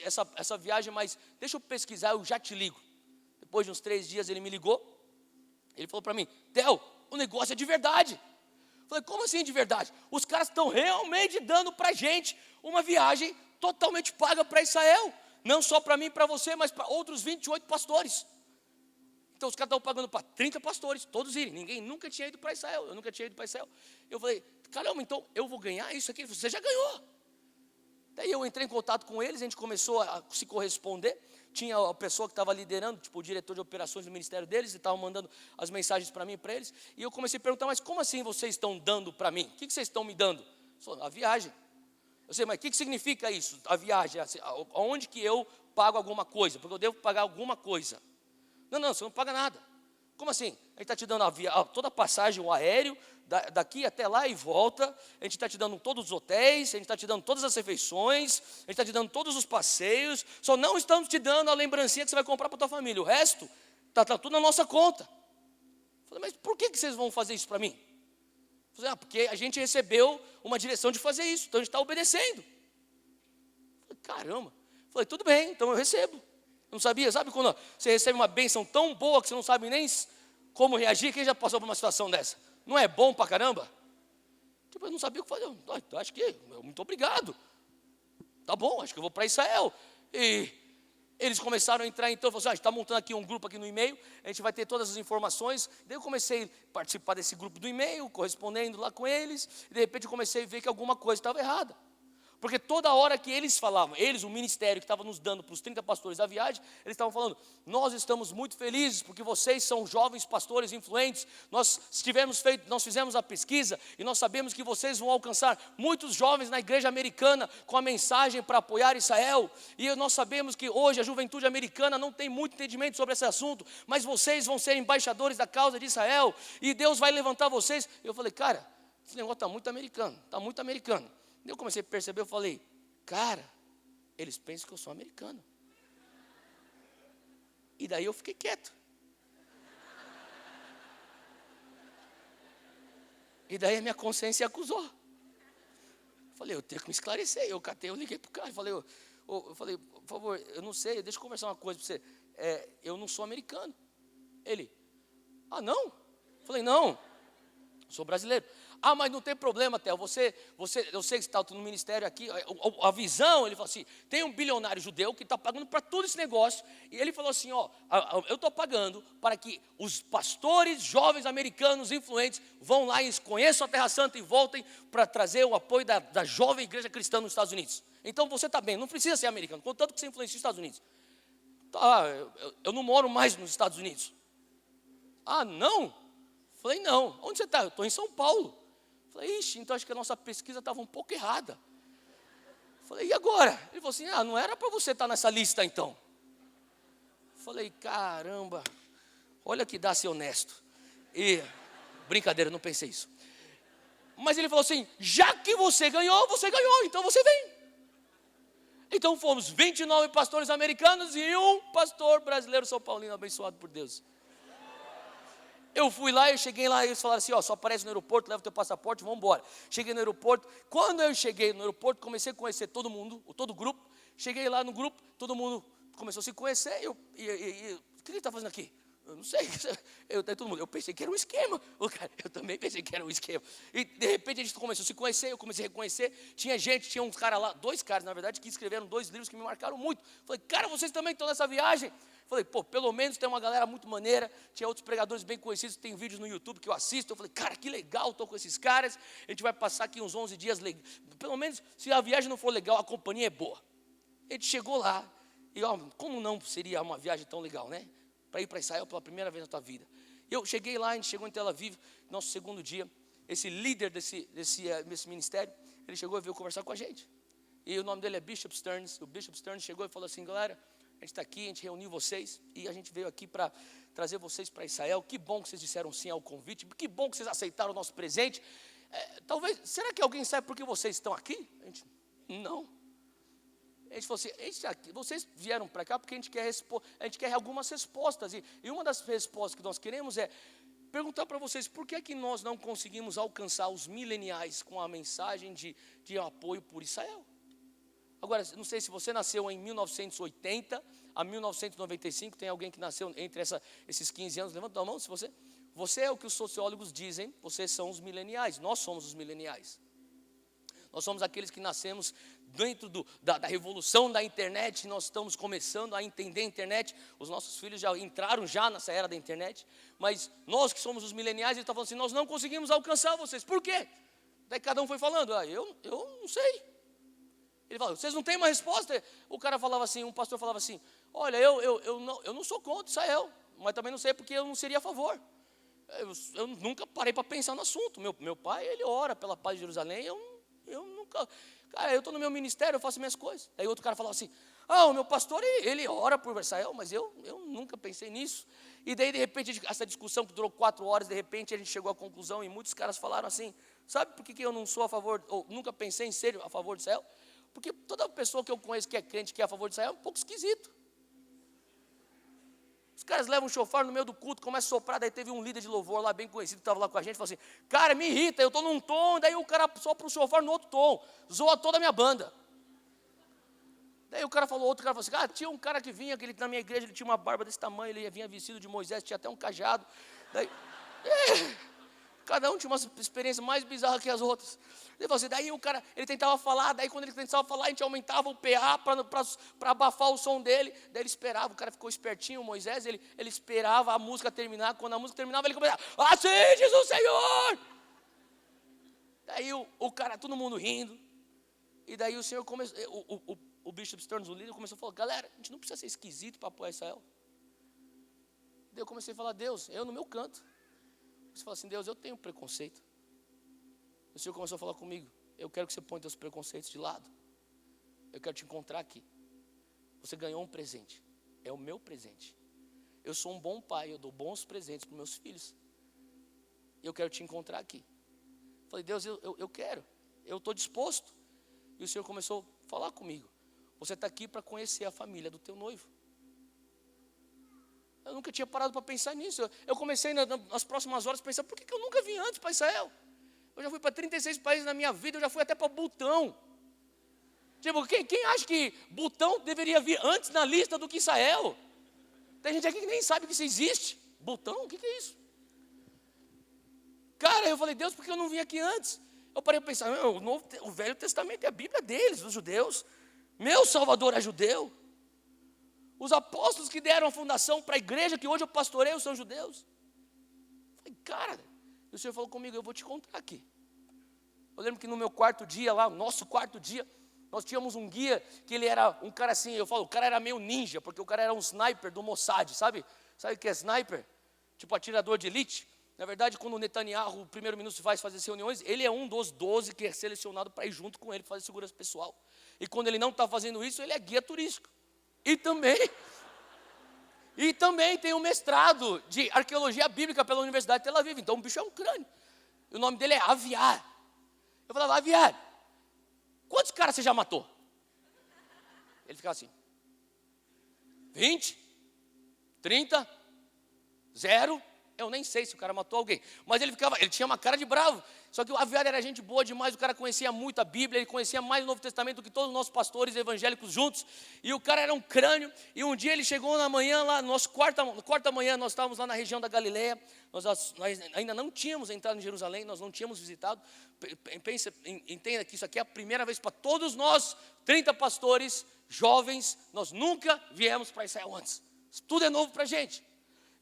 essa viagem, mas deixa eu pesquisar, eu já te ligo. Depois de uns 3 dias ele me ligou, ele falou para mim, Theo, o negócio é de verdade. Falei, como assim de verdade? Os caras estão realmente dando para a gente uma viagem totalmente paga para Israel. Não só para mim e para você, mas para outros 28 pastores. Então os caras estão pagando para 30 pastores, todos irem. Ninguém nunca tinha ido para Israel, eu nunca tinha ido para Israel. Eu falei, caramba, então eu vou ganhar isso aqui? Ele falou, você já ganhou. Daí eu entrei em contato com eles, a gente começou a se corresponder. Tinha a pessoa que estava liderando, tipo o diretor de operações do ministério deles, e estava mandando as mensagens para mim e para eles. E eu comecei a perguntar, mas como assim vocês estão dando para mim? O que vocês estão me dando? A viagem. Eu sei, mas o que significa isso? A viagem, aonde que eu pago alguma coisa? Porque eu devo pagar alguma coisa. Não, você não paga nada. Como assim? A gente está te dando toda a passagem, o aéreo, daqui até lá e volta. A gente está te dando todos os hotéis, a gente está te dando todas as refeições, a gente está te dando todos os passeios. Só não estamos te dando a lembrancinha que você vai comprar para a tua família. O resto está tudo na nossa conta. Eu falei, mas por que vocês vão fazer isso para mim? Eu falei, porque a gente recebeu uma direção de fazer isso, então a gente está obedecendo. Eu falei, caramba. Eu falei, tudo bem, então eu recebo. Eu não sabia, sabe quando você recebe uma bênção tão boa que você não sabe nem como reagir? Quem já passou por uma situação dessa? Não é bom pra caramba? Tipo, eu não sabia o que fazer. Eu acho que, muito obrigado. Tá bom, acho que eu vou para Israel. E eles começaram a entrar, então, falaram assim, a gente está montando aqui um grupo aqui no e-mail, a gente vai ter todas as informações. Daí eu comecei a participar desse grupo do e-mail, correspondendo lá com eles, e de repente eu comecei a ver que alguma coisa estava errada. Porque toda hora que eles falavam, o ministério que estava nos dando para os 30 pastores da viagem, eles estavam falando, nós estamos muito felizes porque vocês são jovens pastores influentes, nós fizemos a pesquisa e nós sabemos que vocês vão alcançar muitos jovens na igreja americana com a mensagem para apoiar Israel, e nós sabemos que hoje a juventude americana não tem muito entendimento sobre esse assunto, mas vocês vão ser embaixadores da causa de Israel, e Deus vai levantar vocês. Eu falei, cara, esse negócio está muito americano. Eu comecei a perceber, eu falei, cara, eles pensam que eu sou americano. E daí eu fiquei quieto. E daí a minha consciência acusou. Eu falei, eu tenho que me esclarecer. Eu liguei para o cara, eu falei, por favor, eu não sei, deixa eu conversar uma coisa para você. Eu não sou americano. Ele, não? Eu falei, não. Sou brasileiro. Ah, mas não tem problema, Theo, eu sei que você está no ministério aqui, a visão, ele falou assim, tem um bilionário judeu que está pagando para todo esse negócio, e ele falou assim, ó, eu estou pagando para que os pastores jovens americanos influentes vão lá e conheçam a Terra Santa e voltem para trazer o apoio da jovem igreja cristã nos Estados Unidos. Então você está bem, não precisa ser americano, contanto que você influencia os Estados Unidos. Tá, eu não moro mais nos Estados Unidos. Ah, não? Falei, não. Onde você está? Eu estou em São Paulo. Falei, ixi, então acho que a nossa pesquisa estava um pouco errada. Falei, e agora? Ele falou assim, não era para você estar nessa lista então. Falei, caramba, olha que dá ser honesto. E, brincadeira, não pensei isso. Mas ele falou assim, já que você ganhou, então você vem. Então fomos 29 pastores americanos e um pastor brasileiro São Paulino, abençoado por Deus. Eu fui lá, eu cheguei lá e eles falaram assim, ó, só aparece no aeroporto, leva o teu passaporte, vamos embora. Cheguei no aeroporto, quando eu cheguei no aeroporto, comecei a conhecer todo mundo, todo o grupo. Cheguei lá no grupo, todo mundo começou a se conhecer, o que ele está fazendo aqui? Eu não sei, eu pensei que era um esquema, eu também pensei que era um esquema. E de repente a gente começou a se conhecer, eu comecei a reconhecer, tinha uns caras lá, 2 caras na verdade, que escreveram 2 livros que me marcaram muito. Falei, cara, vocês também estão nessa viagem? Falei, pô, pelo menos tem uma galera muito maneira, tinha outros pregadores bem conhecidos, tem vídeos no YouTube que eu assisto, eu falei, cara, que legal, estou com esses caras, a gente vai passar aqui uns 11 dias, pelo menos se a viagem não for legal, a companhia é boa. A gente chegou lá, e ó, como não seria uma viagem tão legal, né? Para ir para Israel pela primeira vez na tua vida. Eu cheguei lá, a gente chegou em Tel Aviv, nosso segundo dia, esse líder desse ministério, ele chegou e veio conversar com a gente. E o nome dele é Bishop Stearns. O Bishop Stearns chegou e falou assim, galera, a gente está aqui, a gente reuniu vocês e a gente veio aqui para trazer vocês para Israel. Que bom que vocês disseram sim ao convite, que bom que vocês aceitaram o nosso presente. Talvez, será que alguém sabe por que vocês estão aqui? A gente, não. A gente falou assim, vocês vieram para cá porque a gente quer algumas respostas. E uma das respostas que nós queremos é perguntar para vocês, por que é que nós não conseguimos alcançar os mileniais com a mensagem de apoio por Israel? Agora, não sei se você nasceu em 1980 a 1995, tem alguém que nasceu entre esses 15 anos, levanta a mão se você é o que os sociólogos dizem, vocês são os mileniais, nós somos os mileniais. Nós somos aqueles que nascemos dentro da revolução da internet, nós estamos começando a entender a internet, os nossos filhos já entraram nessa era da internet, mas nós que somos os mileniais, ele está falando assim, nós não conseguimos alcançar vocês, por quê? Daí cada um foi falando, eu não sei. Ele falou, vocês não têm uma resposta? O cara falava assim, um pastor falava assim, olha, eu não sou contra Israel, mas também não sei porque eu não seria a favor. Eu nunca parei para pensar no assunto, meu pai, ele ora pela paz de Jerusalém, eu nunca, cara, eu estou no meu ministério, eu faço minhas coisas. Aí outro cara falava assim, o meu pastor, ele ora por Israel, mas eu nunca pensei nisso. E daí de repente, essa discussão que durou 4 horas, de repente a gente chegou à conclusão, e muitos caras falaram assim, sabe por que eu não sou a favor, ou nunca pensei em ser a favor de Israel? Porque toda pessoa que eu conheço que é crente, que é a favor de Israel, é um pouco esquisito. Os caras levam um chofar no meio do culto, começa a soprar, daí teve um líder de louvor lá, bem conhecido, que estava lá com a gente, falou assim, cara, me irrita, eu estou num tom, daí o cara sopra o chofar no outro tom, zoa toda a minha banda. Daí outro cara falou assim, tinha um cara que vinha, na minha igreja, ele tinha uma barba desse tamanho, ele vinha vestido de Moisés, tinha até um cajado. Daí, cada um tinha uma experiência mais bizarra que as outras. Daí o cara, ele tentava falar, daí quando ele tentava falar, a gente aumentava o PA para abafar o som dele, daí ele esperava, o cara ficou espertinho, o Moisés, ele esperava a música terminar, quando a música terminava, ele começava, assim diz o Senhor! Daí o cara, todo mundo rindo, e daí o Senhor começou, o Bishop Stearns, o líder, começou a falar, galera, a gente não precisa ser esquisito para apoiar Israel. Daí eu comecei a falar, Deus, eu no meu canto. Você fala assim, Deus, eu tenho preconceito. O Senhor começou a falar comigo, eu quero que você ponha seus preconceitos de lado. Eu quero te encontrar aqui. Você ganhou um presente, é o meu presente. Eu sou um bom pai, eu dou bons presentes para meus filhos. E eu quero te encontrar aqui. Falei, Deus, eu quero, eu estou disposto. E o Senhor começou a falar comigo. Você está aqui para conhecer a família do teu noivo. Eu nunca tinha parado para pensar nisso. Eu comecei nas próximas horas a pensar, por que eu nunca vim antes para Israel? Eu já fui para 36 países na minha vida, eu já fui até para Butão. Tipo, quem acha que Butão deveria vir antes na lista do que Israel? Tem gente aqui que nem sabe que isso existe. Butão, o que é isso? Cara, eu falei, Deus, por que eu não vim aqui antes? Eu parei para pensar, o Velho Testamento é a Bíblia deles, dos judeus. Meu Salvador é judeu. Os apóstolos que deram a fundação para a igreja que hoje eu pastoreio são judeus. Eu falei, cara, e o Senhor falou comigo, eu vou te contar aqui. Eu lembro que no meu quarto dia lá, nosso quarto dia, nós tínhamos um guia que ele era um cara assim, eu falo, o cara era meio ninja, porque o cara era um sniper do Mossad, sabe? Sabe o que é sniper? Tipo atirador de elite. Na verdade, quando o Netanyahu, o primeiro-ministro, vai fazer reuniões, ele é um dos 12 que é selecionado para ir junto com ele fazer segurança pessoal. E quando ele não está fazendo isso, ele é guia turístico. E também tem um mestrado de arqueologia bíblica pela Universidade de Tel Aviv. Então o bicho é um crânio. E o nome dele é Aviar. Eu falava, Aviar, quantos caras você já matou? Ele ficava assim, 20, 30, 0. Eu nem sei se o cara matou alguém, mas ele tinha uma cara de bravo. Só que o Aviar era gente boa demais, o cara conhecia muito a Bíblia, ele conhecia mais o Novo Testamento do que todos os nossos pastores evangélicos juntos. E o cara era um crânio, e um dia ele chegou na manhã, lá, no quarta manhã, nós estávamos lá na região da Galileia, nós ainda não tínhamos entrado em Jerusalém, nós não tínhamos visitado. Entenda que isso aqui é a primeira vez para todos nós, 30 pastores, jovens, nós nunca viemos para Israel antes. Isso tudo é novo para a gente.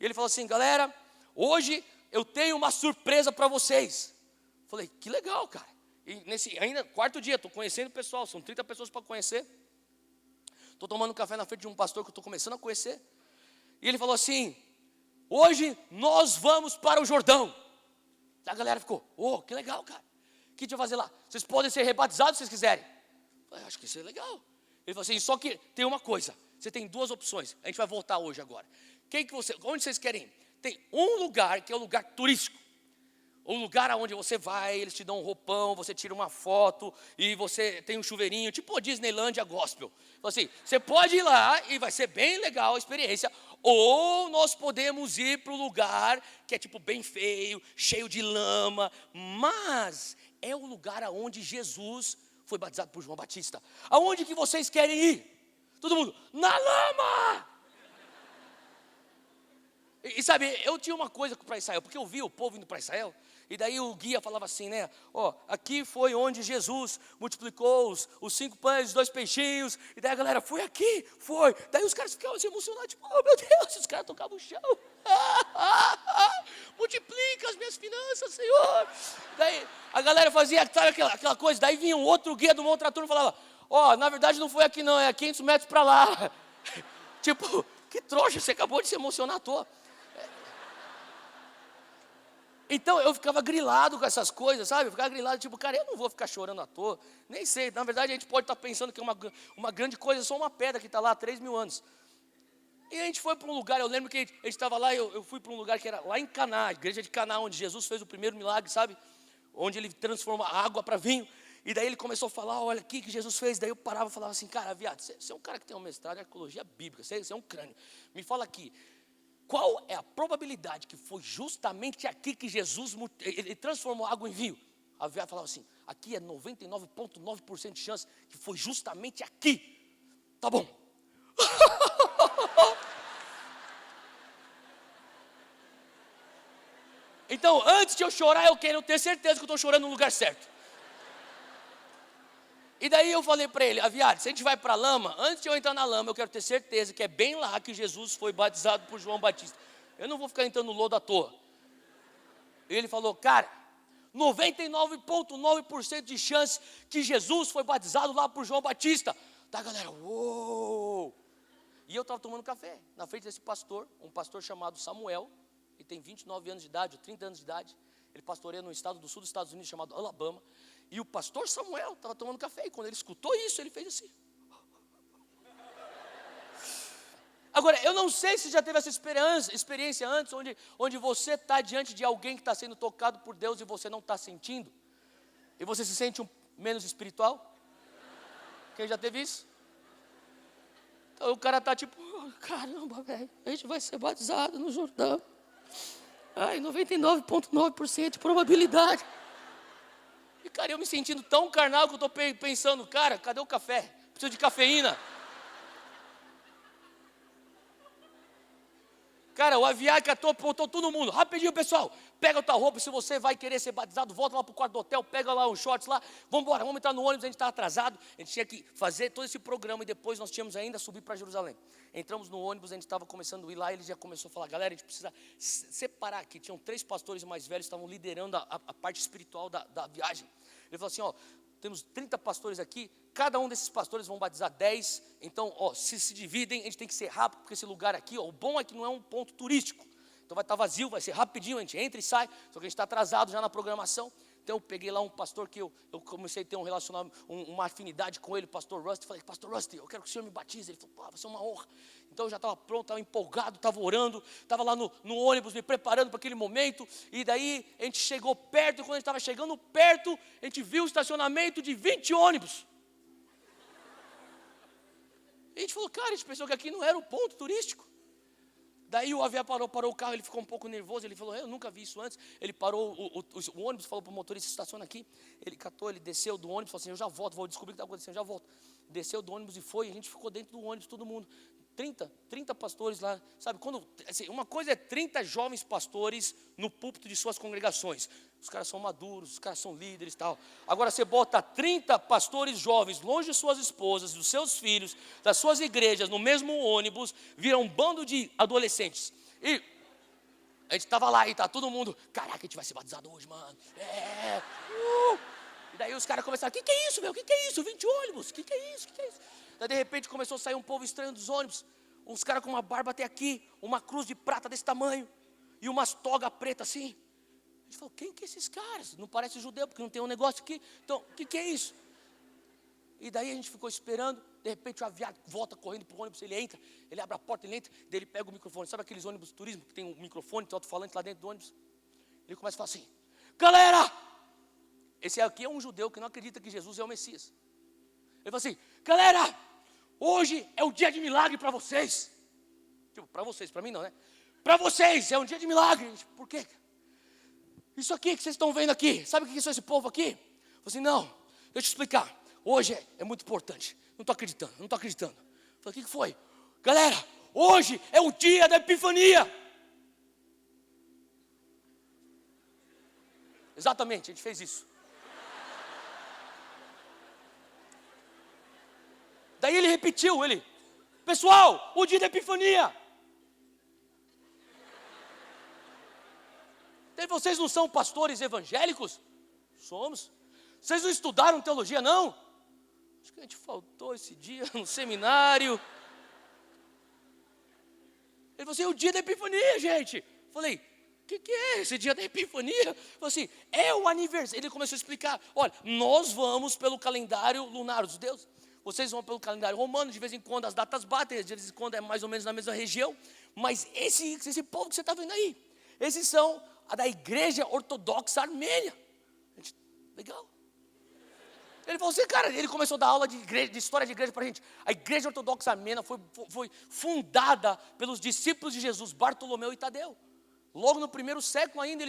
E ele falou assim, galera, hoje eu tenho uma surpresa para vocês. Falei, que legal, cara. E ainda quarto dia, estou conhecendo o pessoal, são 30 pessoas para conhecer. Estou tomando café na frente de um pastor que eu estou começando a conhecer. E ele falou assim, hoje nós vamos para o Jordão. A galera ficou, que legal, cara. O que a gente vai fazer lá? Vocês podem ser rebatizados se vocês quiserem. Falei, acho que isso é legal. Ele falou assim, só que tem uma coisa, você tem duas opções. A gente vai voltar hoje agora. Onde vocês querem ir? Tem um lugar que é o lugar turístico. O lugar aonde você vai, eles te dão um roupão, você tira uma foto e você tem um chuveirinho, tipo a Disneylândia Gospel. Então, assim, você pode ir lá e vai ser bem legal a experiência. Ou nós podemos ir para o lugar que é tipo bem feio, cheio de lama, mas é o lugar aonde Jesus foi batizado por João Batista. Aonde que vocês querem ir? Todo mundo, na lama! E sabe, eu tinha uma coisa para Israel, porque eu vi o povo indo para Israel, e daí o guia falava assim, né? Aqui foi onde Jesus multiplicou os 5 pães e os 2 peixinhos, e daí a galera, foi aqui? Foi. Daí os caras ficavam assim, emocionados, tipo, meu Deus, os caras tocavam o chão. Multiplica as minhas finanças, Senhor. Daí a galera fazia, sabe aquela coisa, daí vinha um outro guia de uma outra turma e falava, na verdade não foi aqui não, é 500 metros para lá. Tipo, que trouxa, você acabou de se emocionar à toa. Então eu ficava grilado com essas coisas, sabe? Eu ficava grilado, tipo, cara, eu não vou ficar chorando à toa. Nem sei, na verdade a gente pode estar pensando que é uma grande coisa, só uma pedra que está lá há 3.000 anos. E a gente foi para um lugar, eu lembro que a gente estava lá, eu fui para um lugar que era lá em Caná, a igreja de Caná, onde Jesus fez o primeiro milagre, sabe? Onde ele transforma a água para vinho. E daí ele começou a falar, olha aqui que Jesus fez. Daí eu parava e falava assim, cara, viado, você é um cara que tem um mestrado em arqueologia bíblica, você é um crânio. Me fala aqui, qual é a probabilidade que foi justamente aqui que Jesus ele transformou água em vinho? A viado falava assim, aqui é 99,9% de chance que foi justamente aqui. Tá bom. Então, antes de eu chorar, eu quero ter certeza que eu estou chorando no lugar certo. E daí eu falei para ele, Aviário, se a gente vai para a lama, antes de eu entrar na lama, eu quero ter certeza que é bem lá que Jesus foi batizado por João Batista. Eu não vou ficar entrando no lodo à toa. E ele falou, cara, 99,9% de chance que Jesus foi batizado lá por João Batista. Tá, galera, uou! E eu estava tomando café na frente desse pastor, um pastor chamado Samuel, ele tem 29 anos de idade, ou 30 anos de idade. Ele pastoreia no estado do sul dos Estados Unidos, chamado Alabama. E o pastor Samuel estava tomando café, e quando ele escutou isso, ele fez assim. Agora, eu não sei se já teve essa experiência antes, onde você está diante de alguém que está sendo tocado por Deus e você não está sentindo. E você se sente menos espiritual. Quem já teve isso? Então o cara está tipo, caramba, velho, a gente vai ser batizado no Jordão. Ai, 99,9% de probabilidade. E cara, eu me sentindo tão carnal que eu estou pensando, cara, cadê o café? Preciso de cafeína. Cara, o Aviar catou, botou todo mundo. Rapidinho, pessoal. Pega a tua roupa, se você vai querer ser batizado, volta lá pro quarto do hotel, pega lá uns shorts lá. Vamos embora, vamos entrar no ônibus, a gente estava atrasado. A gente tinha que fazer todo esse programa e depois nós tínhamos ainda subir para Jerusalém. Entramos no ônibus, a gente estava começando a ir lá, ele já começou a falar, galera, a gente precisa separar aqui. Tinham 3 pastores mais velhos que estavam liderando a parte espiritual da viagem. Ele falou assim, ó, temos 30 pastores aqui, cada um desses pastores vão batizar 10, então, ó, se dividem, a gente tem que ser rápido, porque esse lugar aqui, ó, o bom é que não é um ponto turístico, então vai estar vazio, vai ser rapidinho, a gente entra e sai, só que a gente está atrasado já na programação. Então eu peguei lá um pastor que eu comecei a ter um relacionamento, uma afinidade com ele, o pastor Rusty. Falei, pastor Rusty, eu quero que o senhor me batize. Ele falou, pô, vai ser uma honra. Então eu já estava pronto, estava empolgado, estava orando, estava lá no ônibus me preparando para aquele momento. E daí a gente chegou perto, e quando a gente estava chegando perto, a gente viu o estacionamento de 20 ônibus. E a gente falou, cara, a gente pensou que aqui não era um ponto turístico. Daí o Aviar parou o carro, ele ficou um pouco nervoso, ele falou, eu nunca vi isso antes. Ele parou o ônibus, falou para o motorista, estaciona aqui. Ele catou, ele desceu do ônibus, falou assim, eu já volto, vou descobrir o que está acontecendo, já volto. Desceu do ônibus e foi, a gente ficou dentro do ônibus, todo mundo. 30 pastores lá, sabe, quando, assim, uma coisa é 30 jovens pastores no púlpito de suas congregações, os caras são maduros, os caras são líderes e tal, agora você bota 30 pastores jovens, longe de suas esposas, dos seus filhos, das suas igrejas, no mesmo ônibus, vira um bando de adolescentes, e a gente estava lá e tá todo mundo, caraca, a gente vai ser batizado hoje, mano, e daí os caras começaram, que é isso, meu, que é isso, 20 ônibus, que é isso, que é isso? Daí de repente começou a sair um povo estranho dos ônibus, uns caras com uma barba até aqui, uma cruz de prata desse tamanho, e umas togas pretas assim. A gente falou, quem que é esses caras? Não parece judeu, porque não tem um negócio aqui, então, o que é isso? E daí a gente ficou esperando, de repente o Aviar volta correndo para o ônibus, ele entra, ele abre a porta, ele entra, daí ele pega o microfone, sabe aqueles ônibus de turismo, que tem um microfone, tem um alto-falante lá dentro do ônibus? Ele começa a falar assim, galera, esse aqui é um judeu que não acredita que Jesus é o Messias. Ele falou assim, galera, hoje é um dia de milagre para vocês. Tipo, para vocês, para mim não, né? Para vocês é um dia de milagre. Por quê? Isso aqui que vocês estão vendo aqui, sabe o que é esse povo aqui? Eu falei assim, não, deixa eu te explicar. Hoje é muito importante. Não estou acreditando. Eu falei, o que foi? Galera, hoje é o dia da Epifania. Exatamente, a gente fez isso. Daí ele repetiu, pessoal, o dia da Epifania. Daí vocês não são pastores evangélicos? Somos. Vocês não estudaram teologia, não? Acho que a gente faltou esse dia no seminário. Ele falou assim, o dia da Epifania, gente. Falei, o que é esse dia da Epifania? Ele falou assim, é o aniversário. Ele começou a explicar, olha, nós vamos pelo calendário lunar dos deuses. Vocês vão pelo calendário romano, de vez em quando as datas batem, de vez em quando é mais ou menos na mesma região. Mas esse povo que você está vendo aí, esses são a da igreja ortodoxa armênia. Legal. Ele falou assim, cara, ele começou a dar aula de história de igreja para a gente. A igreja ortodoxa armênia foi fundada pelos discípulos de Jesus, Bartolomeu e Tadeu. Logo no primeiro século ainda,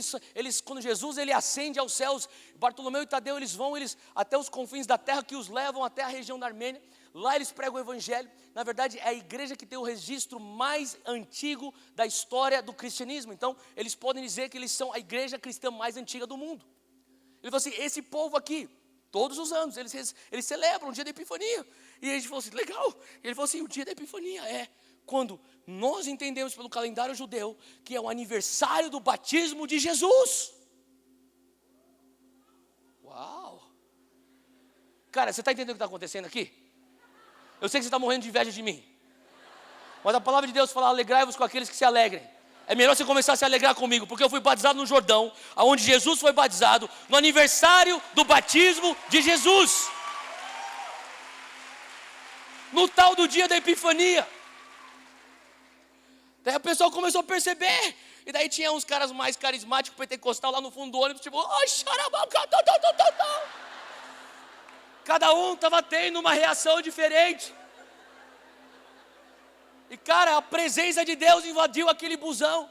quando Jesus ele ascende aos céus, Bartolomeu e Tadeu eles vão até os confins da terra que os levam até a região da Armênia. Lá eles pregam o evangelho. Na verdade é a igreja que tem o registro mais antigo da história do cristianismo. Então eles podem dizer que eles são a igreja cristã mais antiga do mundo. Ele falou assim, esse povo aqui, todos os anos eles celebram o dia da Epifania. E a gente falou assim, legal. E ele falou assim, o dia da Epifania é quando nós entendemos pelo calendário judeu que é o aniversário do batismo de Jesus. Uau! Cara, você está entendendo o que está acontecendo aqui? Eu sei que você está morrendo de inveja de mim. Mas a palavra de Deus fala, alegrai-vos com aqueles que se alegrem. É melhor você começar a se alegrar comigo, porque eu fui batizado no Jordão, onde Jesus foi batizado, no aniversário do batismo de Jesus. No tal do dia da Epifania. Daí a pessoa começou a perceber. E daí tinha uns caras mais carismáticos, pentecostal, lá no fundo do ônibus, tipo, cada um estava tendo uma reação diferente. E cara, a presença de Deus invadiu aquele busão.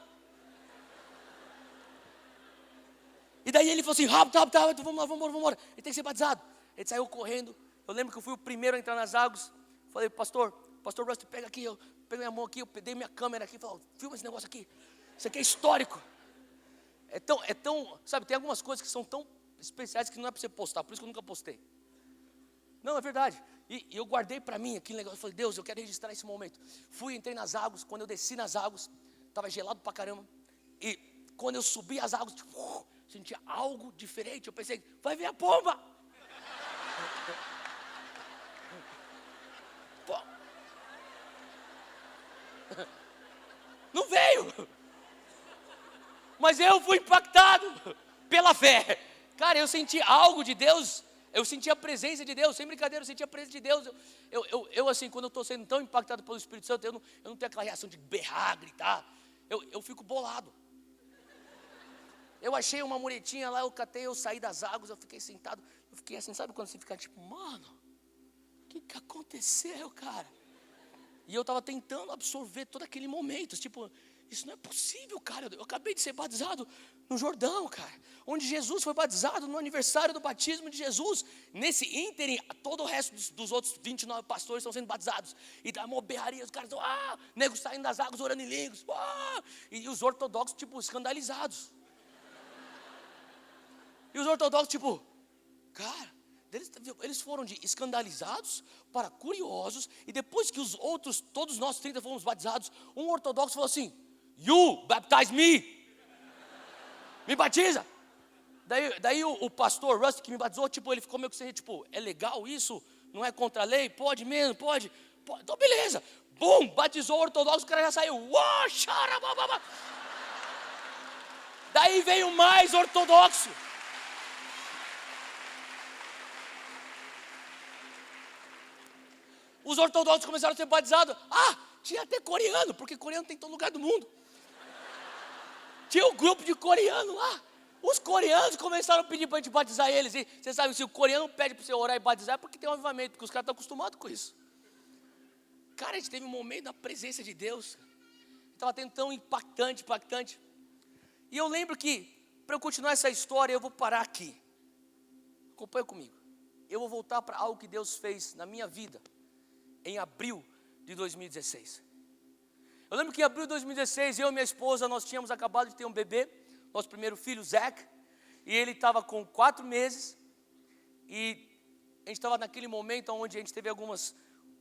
E daí ele falou assim, rápido, vamos embora. Ele tem que ser batizado. Ele saiu correndo. Eu lembro que eu fui o primeiro a entrar nas águas. Falei, pastor Rusty, pega aqui. peguei minha mão aqui, eu dei minha câmera aqui e falei, filma esse negócio aqui. Isso aqui é histórico. Sabe, tem algumas coisas que são tão especiais que não é para você postar, por isso que eu nunca postei. Não, é verdade. E eu guardei para mim aquele negócio, eu falei, Deus, eu quero registrar esse momento. Entrei nas águas, quando eu desci nas águas, estava gelado pra caramba. E quando eu subi as águas, tipo, sentia algo diferente. Eu pensei, vai vir a pomba. Não veio. Mas eu fui impactado pela fé. Cara, eu senti algo de Deus. Eu senti a presença de Deus. Sem brincadeira, eu senti a presença de Deus. Eu assim, quando eu estou sendo tão impactado pelo Espírito Santo, eu não tenho aquela reação de berrar, gritar. Eu fico bolado. Eu achei uma muretinha lá, eu saí das águas, eu fiquei sentado. Eu fiquei assim, sabe quando você fica tipo, mano, o que aconteceu, cara? E eu estava tentando absorver todo aquele momento, tipo, isso não é possível, cara. Eu acabei de ser batizado no Jordão, cara, onde Jesus foi batizado no aniversário do batismo de Jesus. Nesse ínterim, todo o resto dos outros 29 pastores estão sendo batizados. E dá uma berraria, os caras estão, negros saindo das águas, orando em línguas. E os ortodoxos, tipo, escandalizados. E os ortodoxos, tipo, cara, eles foram de escandalizados para curiosos. E depois que os outros, todos nós 30 fomos batizados, um ortodoxo falou assim, you baptize me. Me batiza. Daí o pastor Rusty que me batizou, tipo, ele ficou meio que assim, tipo, é legal isso? Não é contra a lei? Pode mesmo? Pode. Então beleza. Bum, batizou o ortodoxo, o cara já saiu. Uau, xarabababa. Daí veio mais ortodoxo. Os ortodoxos começaram a ser batizados. Tinha até coreano, porque coreano tem em todo lugar do mundo. Tinha um grupo de coreano lá. Os coreanos começaram a pedir para a gente batizar eles. E você sabe, se o coreano pede para você orar e batizar, é porque tem um avivamento, porque os caras estão acostumados com isso. Cara, a gente teve um momento da presença de Deus. Estava tendo tão impactante. E eu lembro que, para eu continuar essa história, eu vou parar aqui. Acompanha comigo. Eu vou voltar para algo que Deus fez na minha vida em abril de 2016. Eu lembro que em abril de 2016, eu e minha esposa, nós tínhamos acabado de ter um bebê, nosso primeiro filho, Zach, e ele estava com 4 meses, e a gente estava naquele momento onde a gente teve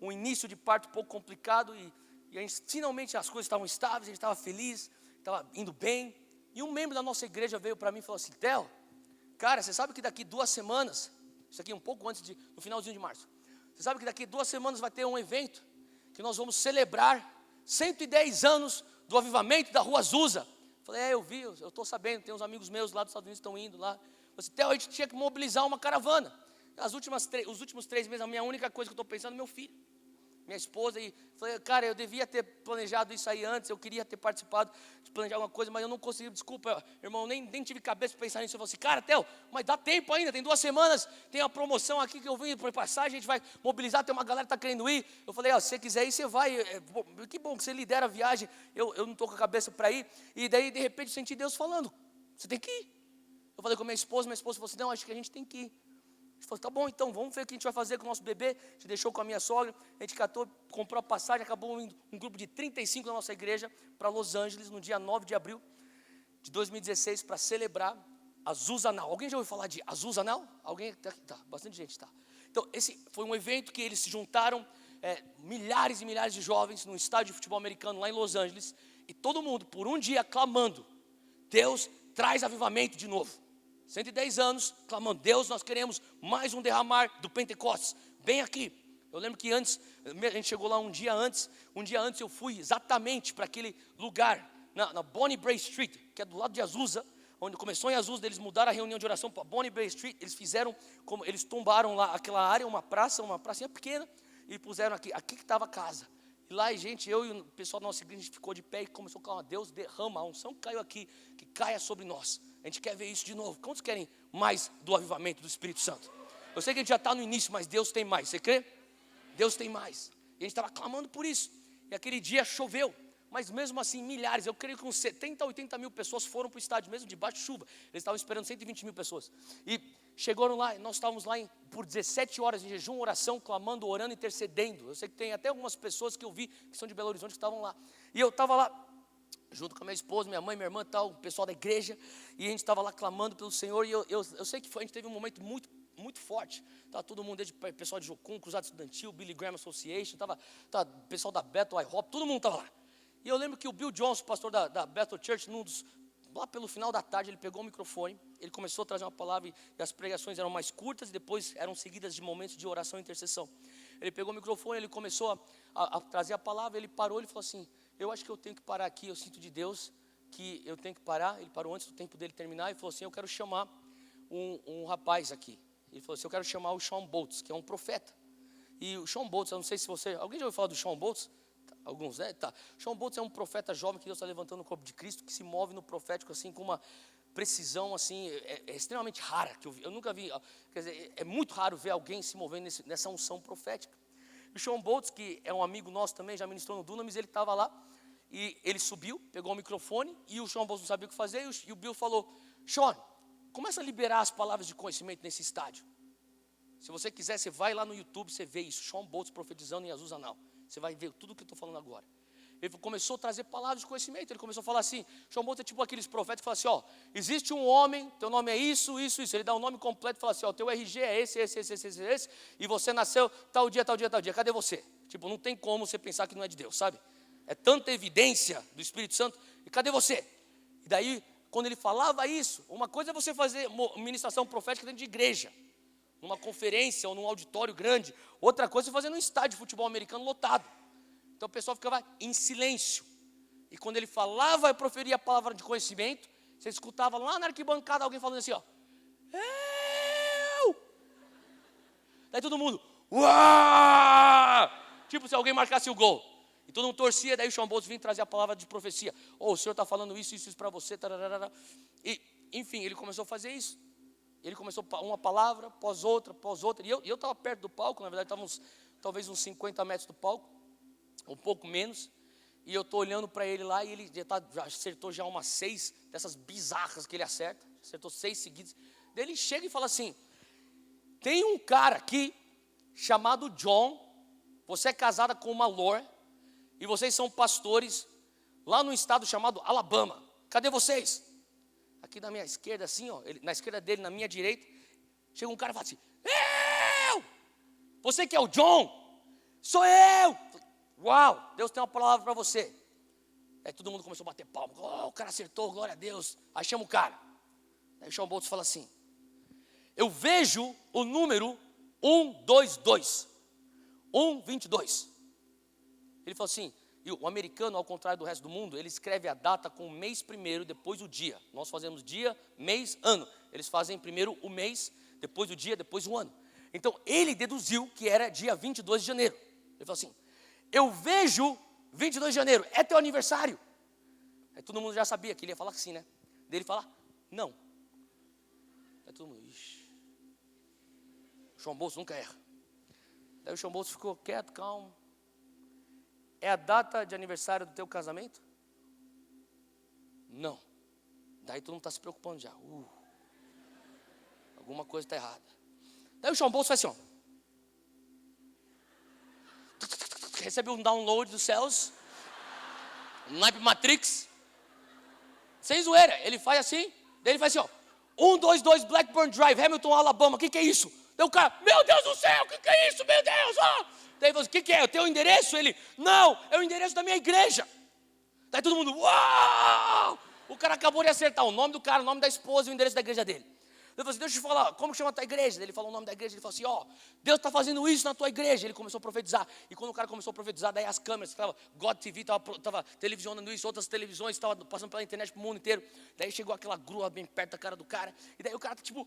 um início de parto um pouco complicado, e a gente, finalmente as coisas estavam estáveis, a gente estava feliz, estava indo bem, e um membro da nossa igreja veio para mim e falou assim, Theo, cara, você sabe que daqui 2 semanas, isso aqui um pouco antes no finalzinho de março, você sabe que daqui 2 semanas vai ter um evento que nós vamos celebrar 110 anos do avivamento da Rua Azusa. Falei, eu vi, eu estou sabendo, tem uns amigos meus lá dos Estados Unidos que estão indo lá. Falei, Theo, a gente tinha que mobilizar uma caravana. Os últimos 3 meses, a minha única coisa que eu estou pensando é meu filho. Minha esposa, e falei, cara, eu devia ter planejado isso aí antes, eu queria ter participado de planejar alguma coisa, mas eu não consegui, desculpa, irmão, nem tive cabeça para pensar nisso. Eu falei assim, cara, Theo, mas dá tempo ainda, tem 2 semanas, tem uma promoção aqui que eu vim por passagem, a gente vai mobilizar, tem uma galera que está querendo ir. Eu falei, se você quiser ir, você vai, que bom que você lidera a viagem, eu não estou com a cabeça para ir. E daí, de repente, eu senti Deus falando, você tem que ir. Eu falei com minha esposa falou assim, não, acho que a gente tem que ir. A gente falou, tá bom, então, vamos ver o que a gente vai fazer com o nosso bebê. A gente deixou com a minha sogra, a gente comprou a passagem, acabou indo um grupo de 35 da nossa igreja para Los Angeles, no dia 9 de abril de 2016, para celebrar Azusa Now. Alguém já ouviu falar de Azusa Now? Alguém? Tá, bastante gente, tá. Então, esse foi um evento que eles se juntaram, milhares e milhares de jovens, num estádio de futebol americano lá em Los Angeles, e todo mundo, por um dia, clamando, Deus, traz avivamento de novo. 110 anos, clamando, Deus, nós queremos mais um derramar do Pentecostes, bem aqui. Eu lembro que antes, a gente chegou lá um dia antes eu fui exatamente para aquele lugar, na Bonnie Brae Street, que é do lado de Azusa, onde começou em Azusa, eles mudaram a reunião de oração para Bonnie Brae Street, eles tombaram lá aquela área, uma pracinha pequena, e puseram aqui que estava a casa. E lá, gente, eu e o pessoal da nossa igreja, a gente ficou de pé e começou a clamar, Deus derrama, a unção que caiu aqui, que caia sobre nós. A gente quer ver isso de novo. Quantos querem mais do avivamento do Espírito Santo? Eu sei que a gente já está no início, mas Deus tem mais, você crê? Deus tem mais. E a gente estava clamando por isso. E aquele dia choveu, mas mesmo assim milhares, eu creio que uns 70 a 80 mil pessoas foram para o estádio, mesmo debaixo de chuva. Eles estavam esperando 120 mil pessoas. E Chegaram lá, nós estávamos lá por 17 horas em jejum, oração, clamando, orando, intercedendo. Eu sei que tem até algumas pessoas que eu vi, que são de Belo Horizonte, que estavam lá. E eu estava lá, junto com a minha esposa, minha mãe, minha irmã e tal, o pessoal da igreja. E a gente estava lá clamando pelo Senhor. E eu sei que a gente teve um momento muito forte. Estava todo mundo, desde o pessoal de Jocum, Cruzado Estudantil, Billy Graham Association, estava o pessoal da Bethel IHOP, todo mundo estava lá. E eu lembro que o Bill Johnson, pastor da Bethel Church, lá pelo final da tarde, ele pegou o microfone, ele começou a trazer uma palavra, e as pregações eram mais curtas, e depois eram seguidas de momentos de oração e intercessão. Ele pegou o microfone, ele começou a trazer a palavra, ele parou, ele falou assim, eu acho que eu tenho que parar aqui, eu sinto de Deus que eu tenho que parar. Ele parou antes do tempo dele terminar, e falou assim, eu quero chamar um rapaz aqui. Ele falou assim, eu quero chamar o Shawn Bolz, que é um profeta. E o Shawn Bolz, eu não sei se alguém já ouviu falar do Shawn Bolz? Alguns, né? Tá. Shawn Bolz é um profeta jovem que Deus está levantando no corpo de Cristo, que se move no profético assim, com uma precisão assim, é extremamente rara, que eu nunca vi, quer dizer, é muito raro ver alguém se movendo nessa unção profética. O Shawn Bolz, que é um amigo nosso também, já ministrou no Dunamis, ele estava lá, e ele subiu, pegou o microfone, e o Shawn Bolz não sabia o que fazer, e o Bill falou, Shawn, começa a liberar as palavras de conhecimento nesse estádio. Se você quiser, você vai lá no YouTube, você vê isso, Shawn Bolz profetizando em Azuzanal. Você vai ver tudo o que eu estou falando agora. Ele começou a trazer palavras de conhecimento. Ele começou a falar assim, Shawn Bolz é tipo aqueles profetas que falam assim, ó, existe um homem, teu nome é isso, isso, isso. Ele dá um nome completo e fala assim, ó, teu RG é esse, e você nasceu tal dia, tal dia, tal dia. Cadê você? Tipo, não tem como você pensar que não é de Deus, sabe? É tanta evidência do Espírito Santo. E cadê você? E daí, quando ele falava isso, uma coisa é você fazer ministração profética dentro de igreja, numa conferência ou num auditório grande. Outra coisa é fazer num estádio de futebol americano lotado. Então o pessoal ficava em silêncio. E quando ele falava e proferia a palavra de conhecimento, você escutava lá na arquibancada alguém falando assim, ó, eu! Daí todo mundo, uau! Tipo se alguém marcasse o gol. E todo mundo torcia, daí o Shawn Bolz vinha trazer a palavra de profecia. O senhor está falando isso para você. Tararara. E, enfim, ele começou a fazer isso. Ele começou uma palavra, após outra. E eu estava perto do palco, na verdade estava talvez uns 50 metros do palco, um pouco menos. E eu estou olhando para ele lá, e ele já acertou já umas 6 dessas bizarras que ele acerta. Acertou 6 seguidas. Daí ele chega e fala assim, tem um cara aqui, chamado John, você é casada com uma Lor, e vocês são pastores, lá no estado chamado Alabama. Cadê vocês? Aqui na minha esquerda, assim, ó, na esquerda dele, na minha direita, chega um cara e fala assim, eu! Você que é o John? Sou eu! Uau, Deus tem uma palavra para você. Aí todo mundo começou a bater palma. Oh, o cara acertou, glória a Deus. Aí chama o cara. Aí o Shawn Bolz fala assim, eu vejo o número 122. 122. Ele falou assim, e o americano, ao contrário do resto do mundo, ele escreve a data com o mês primeiro, depois o dia. Nós fazemos dia, mês, ano. Eles fazem primeiro o mês, depois o dia, depois o ano. Então, ele deduziu que era dia 22 de janeiro. Ele falou assim, eu vejo 22 de janeiro, é teu aniversário. Aí todo mundo já sabia que ele ia falar assim, né? Daí ele fala, não. Aí todo mundo, ixi. O Shawn Bolz nunca erra. Daí o Shawn Bolz ficou quieto, calmo. É a data de aniversário do teu casamento? Não. Daí todo mundo está se preocupando já. Alguma coisa está errada. Daí o Shawn Bolz faz assim, ó. Recebeu um download dos céus. Um naipe Matrix. Sem zoeira. Ele faz assim. Daí ele faz assim, ó. 122 Blackburn Drive, Hamilton, Alabama. O que é isso? Daí o cara, meu Deus do céu, o que é isso? Meu Deus, ó. Daí ele falou, o que é? O teu endereço? Ele, não, é o endereço da minha igreja. Daí todo mundo, uau! O cara acabou de acertar o nome do cara, o nome da esposa e o endereço da igreja dele. Ele falou assim, deixa eu te falar, como chama a tua igreja? Ele falou o nome da igreja, ele falou assim, ó, Deus está fazendo isso na tua igreja. Ele começou a profetizar, e quando o cara começou a profetizar, daí as câmeras, God TV estava televisionando isso, outras televisões estavam passando pela internet para o mundo inteiro. Daí chegou aquela grua bem perto da cara do cara, e daí o cara tá tipo,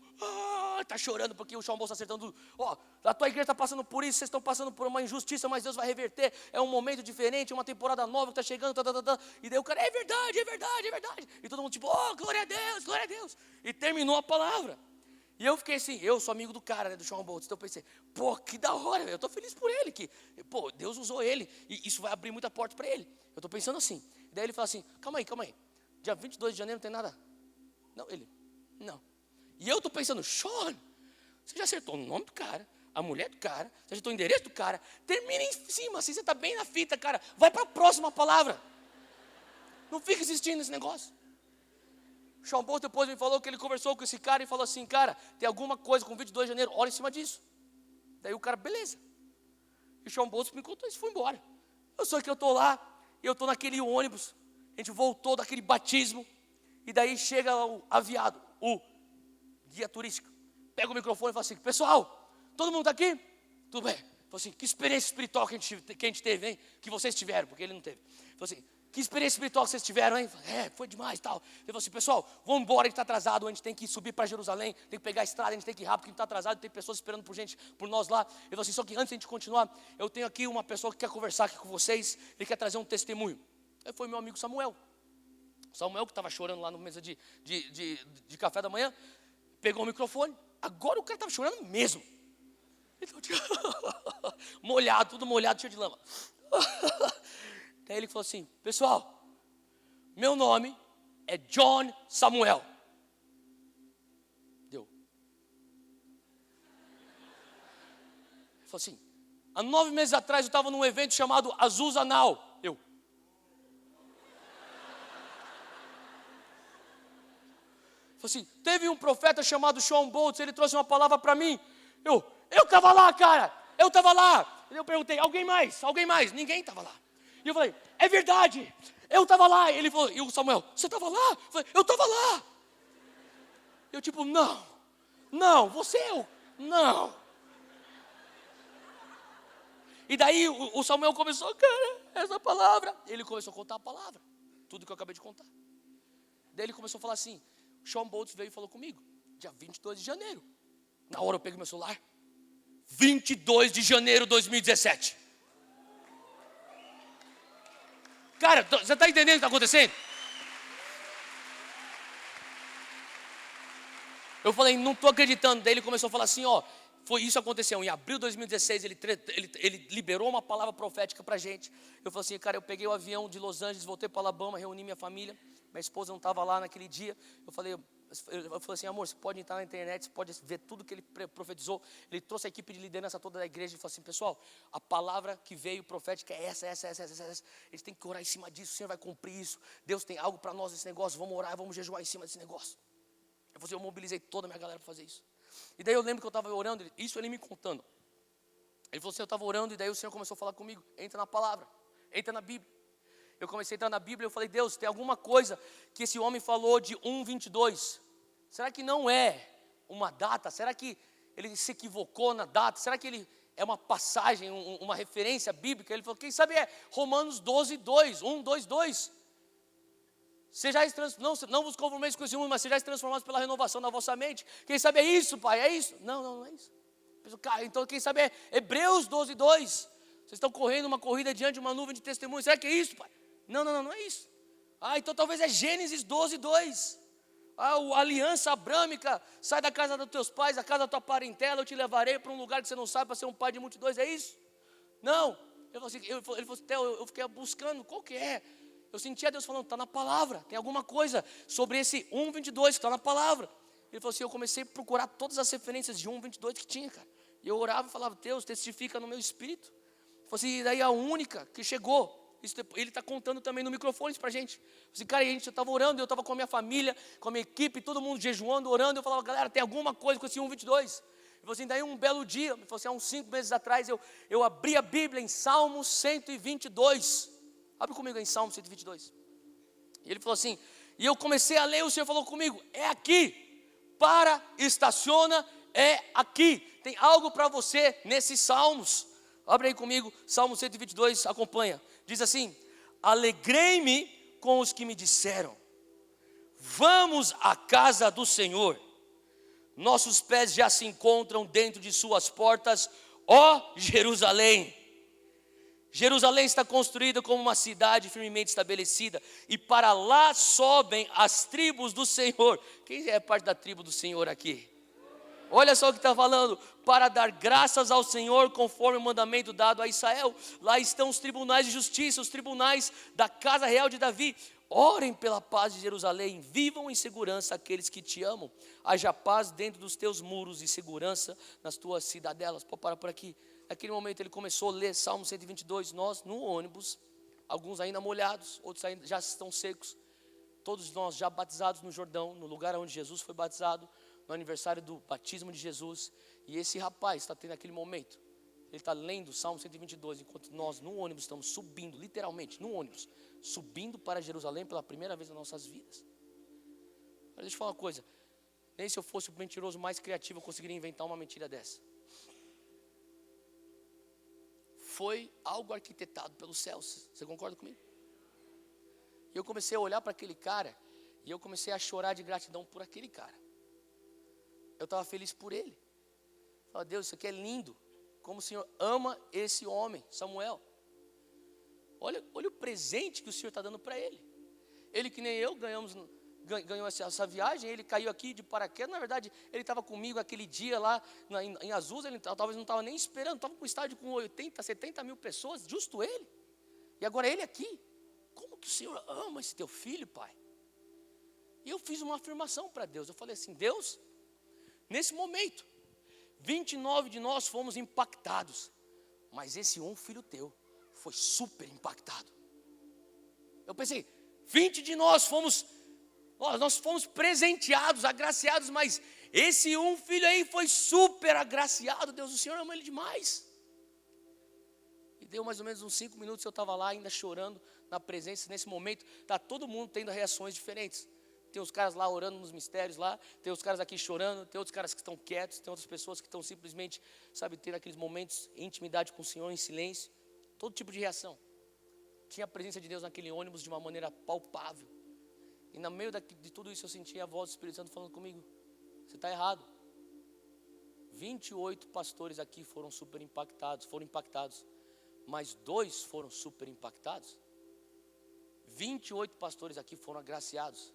tá chorando porque o Shawn Bolz está acertando, ó, a tua igreja está passando por isso, vocês estão passando por uma injustiça, mas Deus vai reverter, é um momento diferente, uma temporada nova que está chegando, e daí o cara, é verdade, é verdade, é verdade. E todo mundo tipo, glória a Deus, glória a Deus. E terminou a palavra. E eu fiquei assim, eu sou amigo do cara, né, do Shawn Bolz. Então eu pensei, que da hora, eu estou feliz por ele, que, Deus usou ele, e isso vai abrir muita porta para ele. Eu estou pensando assim. E daí ele fala assim, calma aí, dia 22 de janeiro não tem nada? Não, ele, não. E eu estou pensando, Shawn, Você já acertou o nome do cara, a mulher do cara, você acertou o endereço do cara. Termina em cima, assim, você está bem na fita, cara. Vai para a próxima palavra. Não fica insistindo nesse negócio. O Sean Boltz depois me falou que ele conversou com esse cara e falou assim, cara, tem alguma coisa com 22 de janeiro, olha em cima disso. Daí o cara, beleza. E o Sean Boltz me contou isso e foi embora. Eu sei que eu estou lá, eu estou naquele ônibus, a gente voltou daquele batismo, e daí chega o aviado, o guia turístico, pega o microfone e fala assim, pessoal, todo mundo está aqui? Tudo bem. Falou assim, que experiência espiritual que a gente teve, hein? Que vocês tiveram, porque ele não teve. Falou assim, que experiência espiritual que vocês tiveram, hein? Foi demais e tal. Ele falou assim, pessoal, vamos embora, a gente está atrasado, a gente tem que subir para Jerusalém, tem que pegar a estrada, a gente tem que ir rápido, porque a gente está atrasado, tem pessoas esperando por nós lá. Ele falou assim, só que antes de a gente continuar, eu tenho aqui uma pessoa que quer conversar aqui com vocês, ele quer trazer um testemunho. Aí foi meu amigo Samuel. Samuel, que estava chorando lá na mesa de café da manhã, pegou o microfone, agora o cara estava chorando mesmo. Molhado, tudo molhado, cheio de lama. Daí ele falou assim, pessoal, meu nome é John Samuel. Deu. Ele falou assim, há 9 meses atrás eu estava num evento chamado Azusa Now. Eu. Falou assim, teve um profeta chamado Sean Boltz, ele trouxe uma palavra para mim. Eu estava lá, cara, eu estava lá. Eu perguntei, alguém mais? Ninguém estava lá. E eu falei, é verdade, eu estava lá. Ele falou, e o Samuel, você estava lá? Eu falei, eu estava lá. Eu tipo, não, você não. E daí o Samuel começou, cara, essa palavra. Ele começou a contar a palavra, tudo que eu acabei de contar. Daí ele começou a falar assim, Sean Boltz veio e falou comigo, dia 22 de janeiro. Na hora eu peguei meu celular, 22 de janeiro de 2017. Cara, você está entendendo o que está acontecendo? Eu falei, não estou acreditando. Daí ele começou a falar assim, foi isso que aconteceu. Em abril de 2016, ele liberou uma palavra profética para a gente. Eu falei assim, cara, eu peguei o avião de Los Angeles, voltei para Alabama, reuni minha família. Minha esposa não estava lá naquele dia. Eu falei assim, amor, você pode entrar na internet, você pode ver tudo que ele profetizou. Ele trouxe a equipe de liderança toda da igreja e falou assim, pessoal, a palavra que veio profética é essa. Eles têm que orar em cima disso, o Senhor vai cumprir isso. Deus tem algo para nós nesse negócio, vamos orar, vamos jejuar em cima desse negócio. Eu mobilizei toda a minha galera para fazer isso. E daí eu lembro que eu estava orando, isso ele me contando. Ele falou assim, eu estava orando e daí o Senhor começou a falar comigo, entra na palavra, entra na Bíblia. Eu comecei a entrar na Bíblia e eu falei, Deus, tem alguma coisa que esse homem falou de 1:22. Será que não é uma data? Será que ele se equivocou na data? Será que ele é uma passagem, uma referência bíblica? Ele falou, quem sabe é Romanos 12:2, 1:2:2. Não vos conformeis com esse mundo, mas sejais transformados pela renovação da vossa mente. Quem sabe é isso, pai, é isso? Não é isso. Então quem sabe é Hebreus 12:2. Vocês estão correndo uma corrida diante de uma nuvem de testemunhos. Será que é isso, pai? Não é isso. Então talvez é Gênesis 12:2. A aliança abrâmica, sai da casa dos teus pais, da casa da tua parentela, eu te levarei para um lugar que você não sabe, para ser um pai de multidões, é isso? Não. Ele falou assim, eu fiquei buscando, qual que é? Eu sentia Deus falando, está na palavra, tem alguma coisa sobre esse 1:22 que está na palavra. Ele falou assim, eu comecei a procurar todas as referências de 1:22 que tinha, cara. E eu orava e falava, Deus, testifica no meu espírito. Ele falou assim, e daí a única que chegou, ele está contando também no microfone para a gente. Assim, cara, eu estava orando, eu estava com a minha família, com a minha equipe, todo mundo jejuando, orando. Eu falava, galera, tem alguma coisa com esse 1:22? Ele falou assim, daí um belo dia, ele falou assim, há uns 5 meses atrás, eu abri a Bíblia em Salmo 122. Abre comigo em Salmo 122. E ele falou assim, e eu comecei a ler, o Senhor falou comigo, é aqui, estaciona, é aqui. Tem algo para você nesses salmos. Abre aí comigo, Salmo 122, acompanha. Diz assim, alegrei-me com os que me disseram, vamos à casa do Senhor. Nossos pés já se encontram dentro de suas portas, ó Jerusalém. Jerusalém está construída como uma cidade firmemente estabelecida, e para lá sobem as tribos do Senhor. Quem é parte da tribo do Senhor aqui? Olha só o que está falando, para dar graças ao Senhor conforme o mandamento dado a Israel. Lá estão os tribunais de justiça, os tribunais da casa real de Davi. Orem pela paz de Jerusalém, vivam em segurança aqueles que te amam. Haja paz dentro dos teus muros e segurança nas tuas cidadelas. Pode parar por aqui. Naquele momento ele começou a ler Salmo 122, nós no ônibus, alguns ainda molhados, outros ainda já estão secos. Todos nós já batizados no Jordão, no lugar onde Jesus foi batizado, no aniversário do batismo de Jesus. E esse rapaz está tendo aquele momento, ele está lendo o Salmo 122, enquanto nós no ônibus estamos subindo, literalmente no ônibus, subindo para Jerusalém pela primeira vez nas nossas vidas. Mas deixa eu falar uma coisa, nem se eu fosse o mentiroso mais criativo eu conseguiria inventar uma mentira dessa. Foi algo arquitetado pelos céus, você concorda comigo? E eu comecei a olhar para aquele cara, e eu comecei a chorar de gratidão por aquele cara. Eu estava feliz por ele. Eu falei, Deus, isso aqui é lindo, como o Senhor ama esse homem, Samuel. Olha o presente que o Senhor está dando para ele. Ele que nem eu ganhou essa viagem, ele caiu aqui de paraquedas. Na verdade, ele estava comigo aquele dia lá em Azusa, ele talvez não estava nem esperando, estava com um estádio com 80, 70 mil pessoas, justo ele. E agora ele aqui. Como que o Senhor ama esse teu filho, Pai? E eu fiz uma afirmação para Deus, eu falei assim, Deus, nesse momento, 29 de nós fomos impactados, mas esse um filho teu foi super impactado. Eu pensei, 20 de nós fomos presenteados, agraciados, mas esse um filho aí foi super agraciado. Deus, o Senhor ama ele demais. E deu mais ou menos uns 5 minutos, eu estava lá ainda chorando na presença. Nesse momento, está todo mundo tendo reações diferentes. Tem os caras lá orando nos mistérios lá, tem os caras aqui chorando, tem outros caras que estão quietos, tem outras pessoas que estão simplesmente, tendo aqueles momentos em intimidade com o Senhor, em silêncio. Todo tipo de reação. Tinha a presença de Deus naquele ônibus de uma maneira palpável. E no meio de tudo isso eu senti a voz do Espírito Santo falando comigo, você está errado. 28 pastores aqui foram impactados, mas 2 foram super impactados. 28 pastores aqui foram agraciados,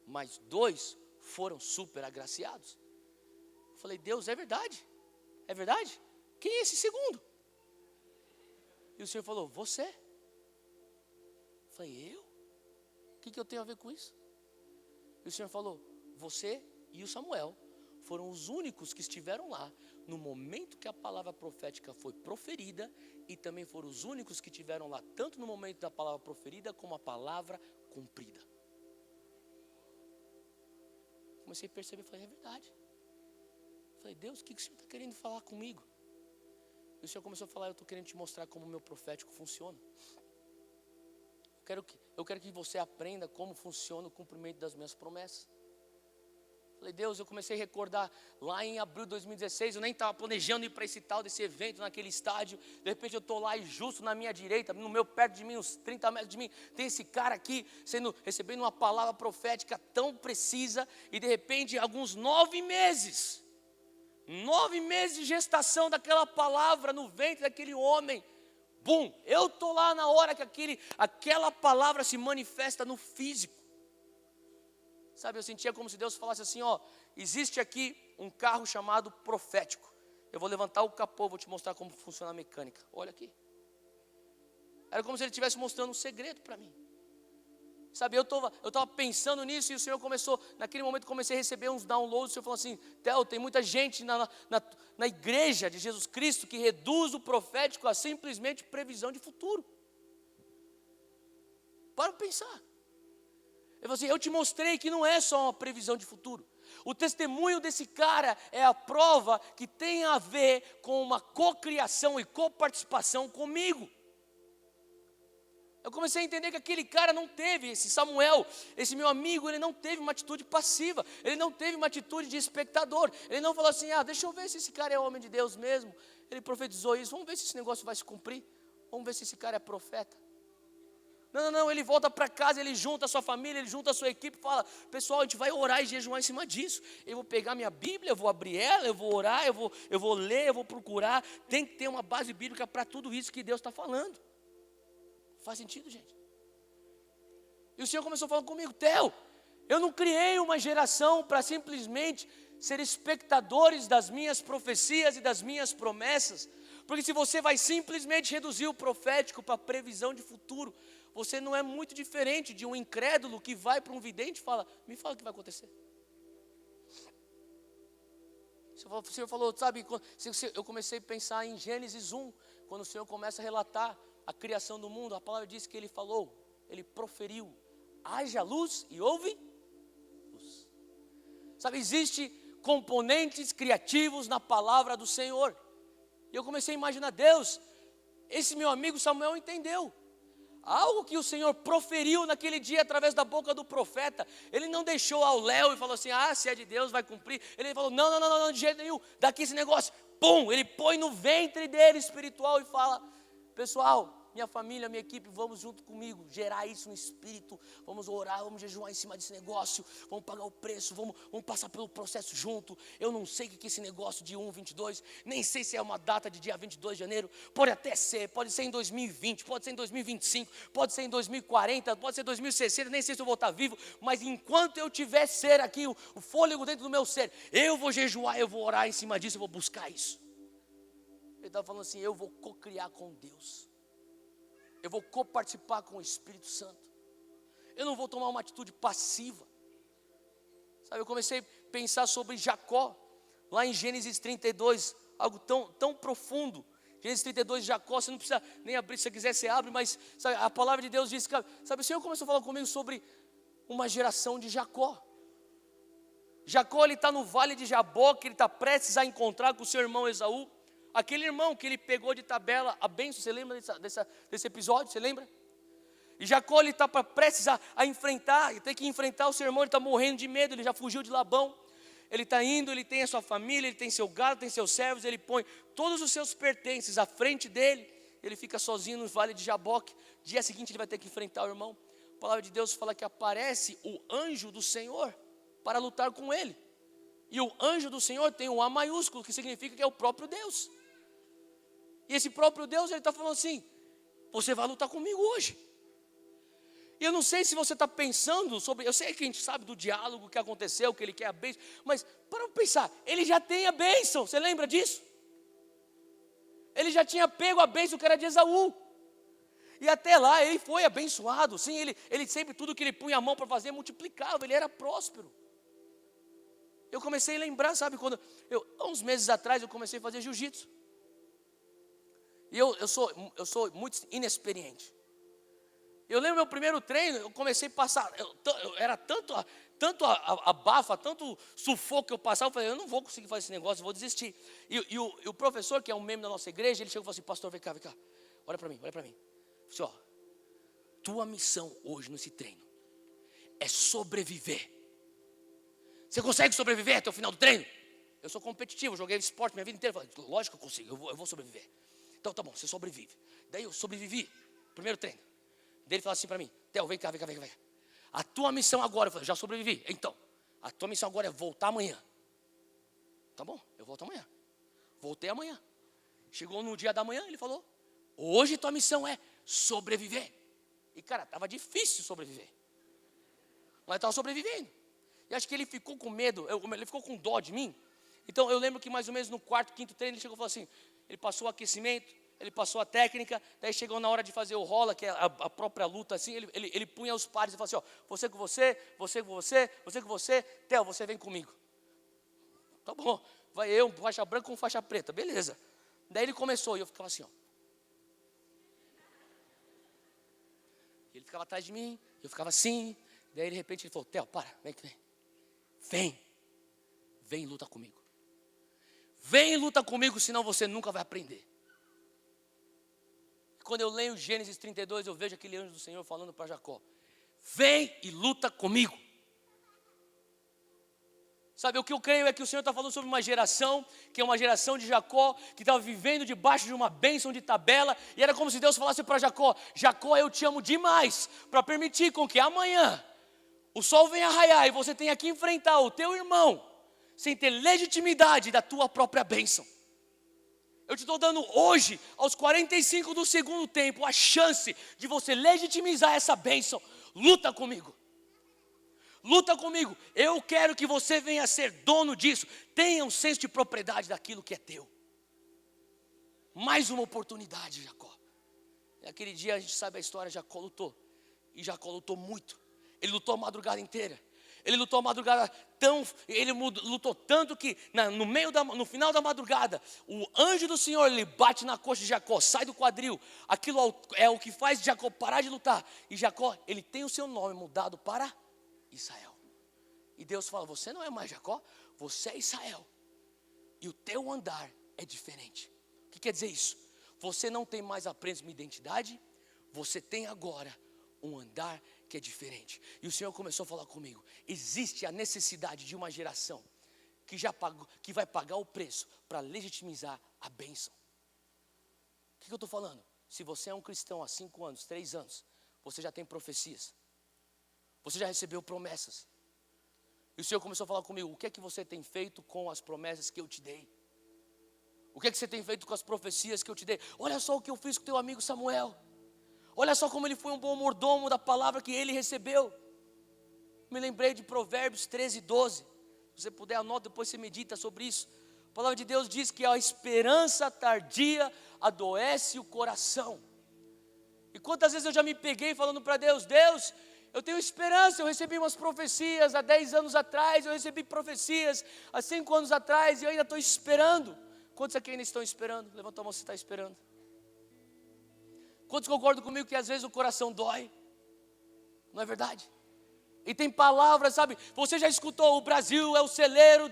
mas 2 foram super agraciados. Eu falei, Deus, é verdade? É verdade? Quem é esse segundo? E o Senhor falou, você. Eu falei, eu? O que eu tenho a ver com isso? E o Senhor falou, você e o Samuel foram os únicos que estiveram lá no momento que a palavra profética foi proferida, e também foram os únicos que estiveram lá tanto no momento da palavra proferida como a palavra cumprida. Comecei a perceber, falei, é verdade. Falei, Deus, o que o Senhor está querendo falar comigo? E o Senhor começou a falar, eu estou querendo te mostrar como o meu profético funciona. Eu quero que você aprenda como funciona o cumprimento das minhas promessas. Falei, Deus, eu comecei a recordar lá em abril de 2016, eu nem estava planejando ir para esse tal desse evento, naquele estádio. De repente eu estou lá e justo na minha direita, perto de mim, uns 30 metros de mim, tem esse cara aqui recebendo uma palavra profética tão precisa. E de repente, alguns 9 meses de gestação daquela palavra no ventre daquele homem. Bum, eu estou lá na hora que aquela palavra se manifesta no físico. Sabe, eu sentia como se Deus falasse assim, existe aqui um carro chamado profético. Eu vou levantar o capô, vou te mostrar como funciona a mecânica. Olha aqui. Era como se Ele estivesse mostrando um segredo para mim. Sabe, eu estava pensando nisso e o Senhor começou, naquele momento comecei a receber uns downloads. O Senhor falou assim, Theo, tem muita gente na igreja de Jesus Cristo que reduz o profético a simplesmente previsão de futuro. Para pensar. Eu falei assim, eu te mostrei que não é só uma previsão de futuro. O testemunho desse cara é a prova que tem a ver com uma cocriação e coparticipação comigo. Eu comecei a entender que aquele cara não teve, esse Samuel, esse meu amigo, ele não teve uma atitude passiva, ele não teve uma atitude de espectador, ele não falou assim, deixa eu ver se esse cara é homem de Deus mesmo, ele profetizou isso, vamos ver se esse negócio vai se cumprir, vamos ver se esse cara é profeta. Não, ele volta para casa, ele junta a sua família, ele junta a sua equipe e fala, pessoal, a gente vai orar e jejuar em cima disso. Eu vou pegar minha Bíblia, eu vou abrir ela, eu vou orar, eu vou ler, eu vou procurar. Tem que ter uma base bíblica para tudo isso que Deus está falando. Faz sentido, gente? E o Senhor começou falando comigo, Theo, eu não criei uma geração para simplesmente ser espectadores das minhas profecias e das minhas promessas. Porque se você vai simplesmente reduzir o profético para previsão de futuro, você não é muito diferente de um incrédulo que vai para um vidente e fala, me fala o que vai acontecer. O Senhor falou, sabe, eu comecei a pensar em Gênesis 1, quando o Senhor começa a relatar a criação do mundo, a palavra diz que Ele falou, Ele proferiu, haja luz e houve luz. Sabe, existe componentes criativos na palavra do Senhor. E eu comecei a imaginar, Deus, esse meu amigo Samuel entendeu. Algo que o Senhor proferiu naquele dia através da boca do profeta. Ele não deixou ao léu e falou assim, se é de Deus vai cumprir. Ele falou, não, de jeito nenhum, daqui esse negócio. Pum, ele põe no ventre dele espiritual e fala, pessoal, minha família, minha equipe, vamos junto comigo, gerar isso no espírito, vamos orar, vamos jejuar em cima desse negócio, vamos pagar o preço, vamos passar pelo processo junto. Eu não sei o que é esse negócio de 1/22, nem sei se é uma data de dia 22 de janeiro, pode até ser, pode ser em 2020, pode ser em 2025, pode ser em 2040, pode ser em 2060, nem sei se eu vou estar vivo, mas enquanto eu tiver ser aqui, o fôlego dentro do meu ser, eu vou jejuar, eu vou orar em cima disso, eu vou buscar isso. Ele estava falando assim, eu vou co-criar com Deus. Eu vou coparticipar com o Espírito Santo. Eu não vou tomar uma atitude passiva. Sabe, eu comecei a pensar sobre Jacó, lá em Gênesis 32, algo tão profundo. Gênesis 32, Jacó, você não precisa nem abrir, se você quiser você abre, mas sabe, a palavra de Deus diz que, sabe, o Senhor começou a falar comigo sobre uma geração de Jacó. Jacó, ele está no vale de Jaboque, ele está prestes a encontrar com o seu irmão Esaú. Aquele irmão que ele pegou de tabela a bênção, você lembra desse episódio, você lembra? E Jacó, ele está prestes a enfrentar, ele tem que enfrentar o seu irmão, ele está morrendo de medo, ele já fugiu de Labão. Ele está indo, ele tem a sua família, ele tem seu gado, tem seus servos, ele põe todos os seus pertences à frente dele, ele fica sozinho no vale de Jaboque. Dia seguinte ele vai ter que enfrentar o irmão. A palavra de Deus fala que aparece o anjo do Senhor para lutar com ele. E o anjo do Senhor tem um A maiúsculo, que significa que é o próprio Deus. E esse próprio Deus, ele está falando assim, você vai lutar comigo hoje. E eu não sei se você está pensando sobre, eu sei que a gente sabe do diálogo que aconteceu, que ele quer a bênção, mas para pensar, ele já tem a bênção, você lembra disso? Ele já tinha pego a bênção que era de Esaú. E até lá ele foi abençoado, sim, ele sempre, tudo que ele punha a mão para fazer, multiplicava, ele era próspero. Eu comecei a lembrar, sabe, há uns meses atrás eu comecei a fazer jiu-jitsu. E eu sou muito inexperiente. Eu lembro meu primeiro treino, eu comecei a passar, era tanto a bafa, tanto sufoco que eu passava, eu falei, eu não vou conseguir fazer esse negócio, eu vou desistir. E o professor, que é um membro da nossa igreja, ele chegou e falou assim, pastor, vem cá, olha para mim. Eu falei assim, tua missão hoje nesse treino é sobreviver. Você consegue sobreviver até o final do treino? Eu sou competitivo, joguei esporte minha vida inteira, eu falei, lógico que eu consigo, eu vou sobreviver. Então tá bom, você sobrevive. Daí eu sobrevivi, primeiro treino. Daí ele falou assim para mim, Theo, vem cá. A tua missão agora, eu falei, já sobrevivi. Então, a tua missão agora é voltar amanhã. Tá bom, eu volto amanhã. Voltei amanhã. Chegou no dia da manhã, ele falou, hoje tua missão é sobreviver. E cara, estava difícil sobreviver. Mas estava sobrevivendo. E acho que ele ficou com medo, ele ficou com dó de mim. Então eu lembro que mais ou menos no quarto, quinto treino, ele chegou e falou assim, ele passou o aquecimento, ele passou a técnica, daí chegou na hora de fazer o rola, que é a própria luta assim, ele punha os pares e falou assim, você com você, você com você, você com você, Theo, você vem comigo. Tá bom, vai eu, faixa branca com faixa preta, beleza. Daí ele começou e eu ficava assim, Ele ficava atrás de mim, eu ficava assim, daí de repente ele falou, Theo, para, vem e luta comigo. Vem e luta comigo, senão você nunca vai aprender. Quando eu leio Gênesis 32, eu vejo aquele anjo do Senhor falando para Jacó, vem e luta comigo. Sabe, o que eu creio é que o Senhor está falando sobre uma geração, que é uma geração de Jacó, que estava vivendo debaixo de uma bênção de tabela, e era como se Deus falasse para Jacó, Jacó, eu te amo demais, para permitir com que amanhã o sol venha raiar e você tenha que enfrentar o teu irmão, sem ter legitimidade da tua própria bênção. Eu te estou dando hoje, aos 45 do segundo tempo, a chance de você legitimizar essa bênção. Luta comigo. Luta comigo. Eu quero que você venha a ser dono disso. Tenha um senso de propriedade daquilo que é teu. Mais uma oportunidade, Jacó. E aquele dia a gente sabe a história, Jacó lutou. E Jacó lutou muito. Ele lutou a madrugada inteira. Ele lutou tanto que no final da madrugada, o anjo do Senhor, ele bate na coxa de Jacó, sai do quadril. Aquilo é o que faz Jacó parar de lutar. E Jacó, ele tem o seu nome mudado para Israel. E Deus fala: você não é mais Jacó, você é Israel. E o teu andar é diferente. O que quer dizer isso? Você não tem mais apenas uma identidade, você tem agora um andar que é diferente. E o Senhor começou a falar comigo: existe a necessidade de uma geração que vai pagar o preço para legitimizar a bênção. O que eu estou falando? Se você é um cristão há 5 anos, 3 anos, você já tem profecias, você já recebeu promessas. E o Senhor começou a falar comigo: o que é que você tem feito com as promessas que eu te dei? O que é que você tem feito com as profecias que eu te dei? Olha só o que eu fiz com teu amigo Samuel. Olha só como ele foi um bom mordomo da palavra que ele recebeu. Me lembrei de Provérbios 13:12. Se você puder, anota, depois você medita sobre isso. A palavra de Deus diz que a esperança tardia adoece o coração. E quantas vezes eu já me peguei falando para Deus: Deus, eu tenho esperança, eu recebi umas profecias há 10 anos atrás, eu recebi profecias há 5 anos atrás, e eu ainda estou esperando. Quantos aqui ainda estão esperando? Levanta a mão se está esperando. Quantos concordam comigo que às vezes o coração dói? Não é verdade? E tem palavras, sabe? Você já escutou: o Brasil é o celeiro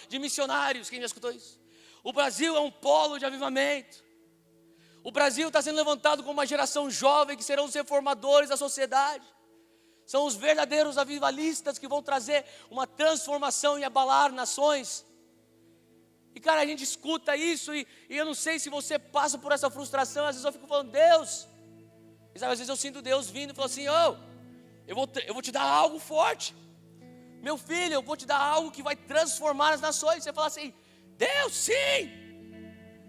de missionários. Quem já escutou isso? O Brasil é um polo de avivamento. O Brasil está sendo levantado como uma geração jovem que serão os reformadores da sociedade. São os verdadeiros avivalistas que vão trazer uma transformação e abalar nações. E cara, a gente escuta isso e eu não sei se você passa por essa frustração. Às vezes eu fico falando: Deus, e sabe, às vezes eu sinto Deus vindo e falando assim: eu vou te dar algo forte, meu filho, eu vou te dar algo que vai transformar as nações. Você fala assim: Deus, sim.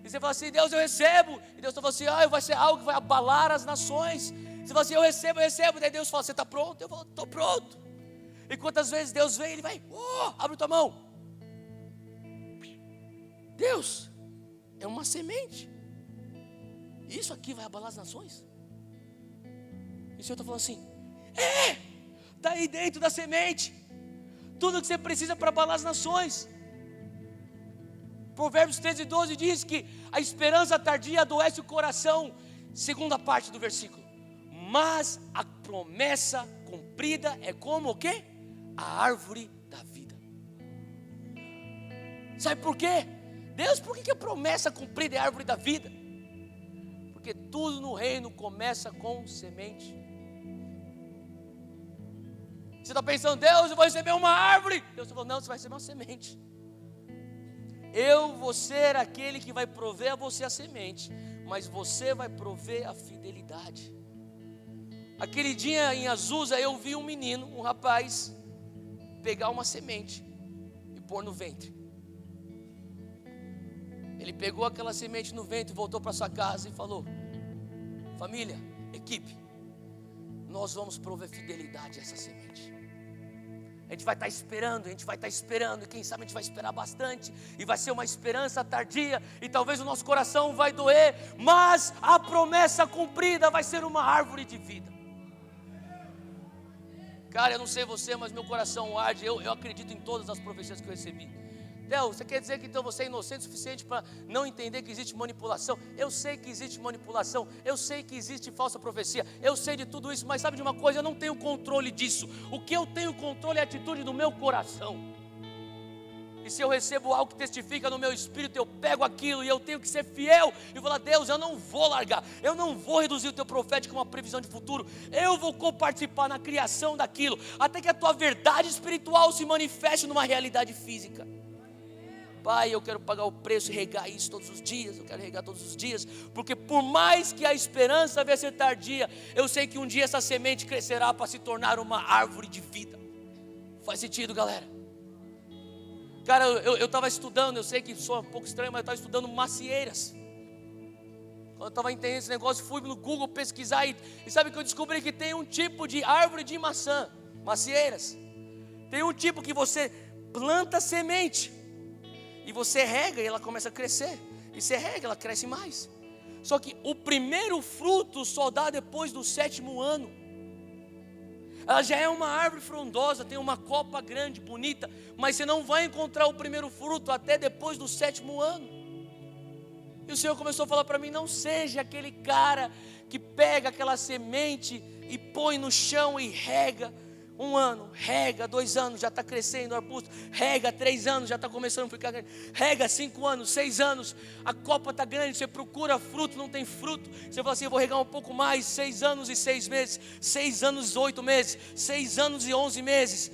E você fala assim: Deus, eu recebo. E Deus fala assim: vai ser algo que vai abalar as nações. Você fala assim: eu recebo. Daí Deus fala: você está pronto? Eu falo: estou pronto. E quantas vezes Deus vem, Ele vai: abre tua mão. Deus, é uma semente. Isso aqui vai abalar as nações. E o Senhor está falando assim: está aí dentro da semente tudo que você precisa para abalar as nações. Provérbios 13:12 diz que a esperança tardia adoece o coração. Segunda parte do versículo: mas a promessa cumprida é como o quê? A árvore da vida. Sabe por quê? Deus, por que a promessa cumprida é a árvore da vida? Porque tudo no reino começa com semente. Você está pensando: Deus, eu vou receber uma árvore. Deus falou: não, você vai receber uma semente. Eu vou ser aquele que vai prover a você a semente, mas você vai prover a fidelidade. Aquele dia em Azusa eu vi um menino, um rapaz, pegar uma semente e pôr no ventre. Ele pegou aquela semente no ventre, voltou para sua casa e falou: família, equipe, nós vamos prover fidelidade a essa semente. A gente vai estar esperando, e quem sabe a gente vai esperar bastante, e vai ser uma esperança tardia, e talvez o nosso coração vai doer, mas a promessa cumprida vai ser uma árvore de vida. Cara, eu não sei você, mas meu coração arde. Eu acredito em todas as profecias que eu recebi. Deus, você quer dizer que então você é inocente o suficiente para não entender que existe manipulação? Eu sei que existe manipulação, eu sei que existe falsa profecia, eu sei de tudo isso, mas sabe de uma coisa? Eu não tenho controle disso. O que eu tenho controle é a atitude do meu coração. E se eu recebo algo que testifica no meu espírito, eu pego aquilo e eu tenho que ser fiel e falar: Deus, eu não vou largar, eu não vou reduzir o teu profético a uma previsão de futuro, eu vou coparticipar na criação daquilo, até que a tua verdade espiritual se manifeste numa realidade física. Pai, eu quero pagar o preço e regar isso todos os dias. Eu quero regar todos os dias, porque por mais que a esperança venha ser tardia, eu sei que um dia essa semente crescerá para se tornar uma árvore de vida. Faz sentido, galera? Cara, eu estava estudando, eu sei que soa um pouco estranho, mas eu estava estudando macieiras. Quando eu estava entendendo esse negócio, fui no Google pesquisar e sabe que eu descobri que tem um tipo de árvore de maçã, macieiras. Tem um tipo que você planta semente e você rega e ela começa a crescer. E você rega, ela cresce mais. Só que o primeiro fruto só dá depois do 7º ano. Ela já é uma árvore frondosa, tem uma copa grande, bonita, mas você não vai encontrar o primeiro fruto até depois do 7º ano. E o Senhor começou a falar para mim: não seja aquele cara que pega aquela semente e põe no chão e rega. 1 ano, rega, 2 anos, já está crescendo o arbusto, rega, 3 anos, já está começando a ficar grande, rega, 5 anos, 6 anos, a copa está grande, você procura fruto, não tem fruto, você fala assim: eu vou regar um pouco mais, 6 anos e 6 meses, 6 anos e 8 meses, 6 anos e 11 meses,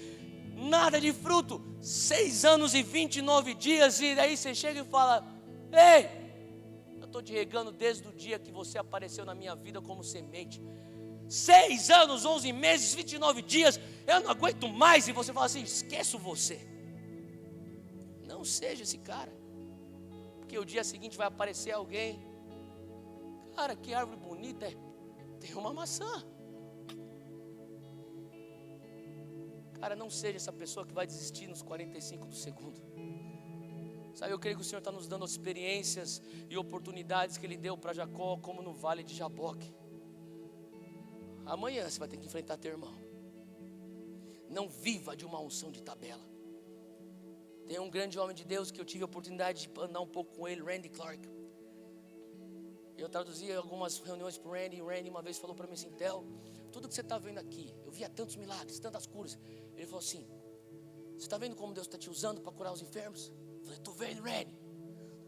nada de fruto, 6 anos e 29 dias, e daí você chega e fala: ei, eu estou te regando desde o dia que você apareceu na minha vida como semente, 6 anos, 11 meses, 29 dias, eu não aguento mais. E você fala assim: esqueço você. Não seja esse cara, porque o dia seguinte vai aparecer alguém: cara, que árvore bonita, tem uma maçã. Cara, não seja essa pessoa que vai desistir nos 45 do segundo. Sabe, eu creio que o Senhor está nos dando experiências e oportunidades que Ele deu para Jacó, como no vale de Jaboque. Amanhã você vai ter que enfrentar teu irmão. Não viva de uma unção de tabela. Tem um grande homem de Deus que eu tive a oportunidade de andar um pouco com ele, Randy Clark. Eu traduzi algumas reuniões para o Randy, e o Randy uma vez falou para mim assim: Theo, tudo que você está vendo aqui, eu via tantos milagres, tantas curas. Ele falou assim: você está vendo como Deus está te usando para curar os enfermos? Eu falei: estou vendo, Randy.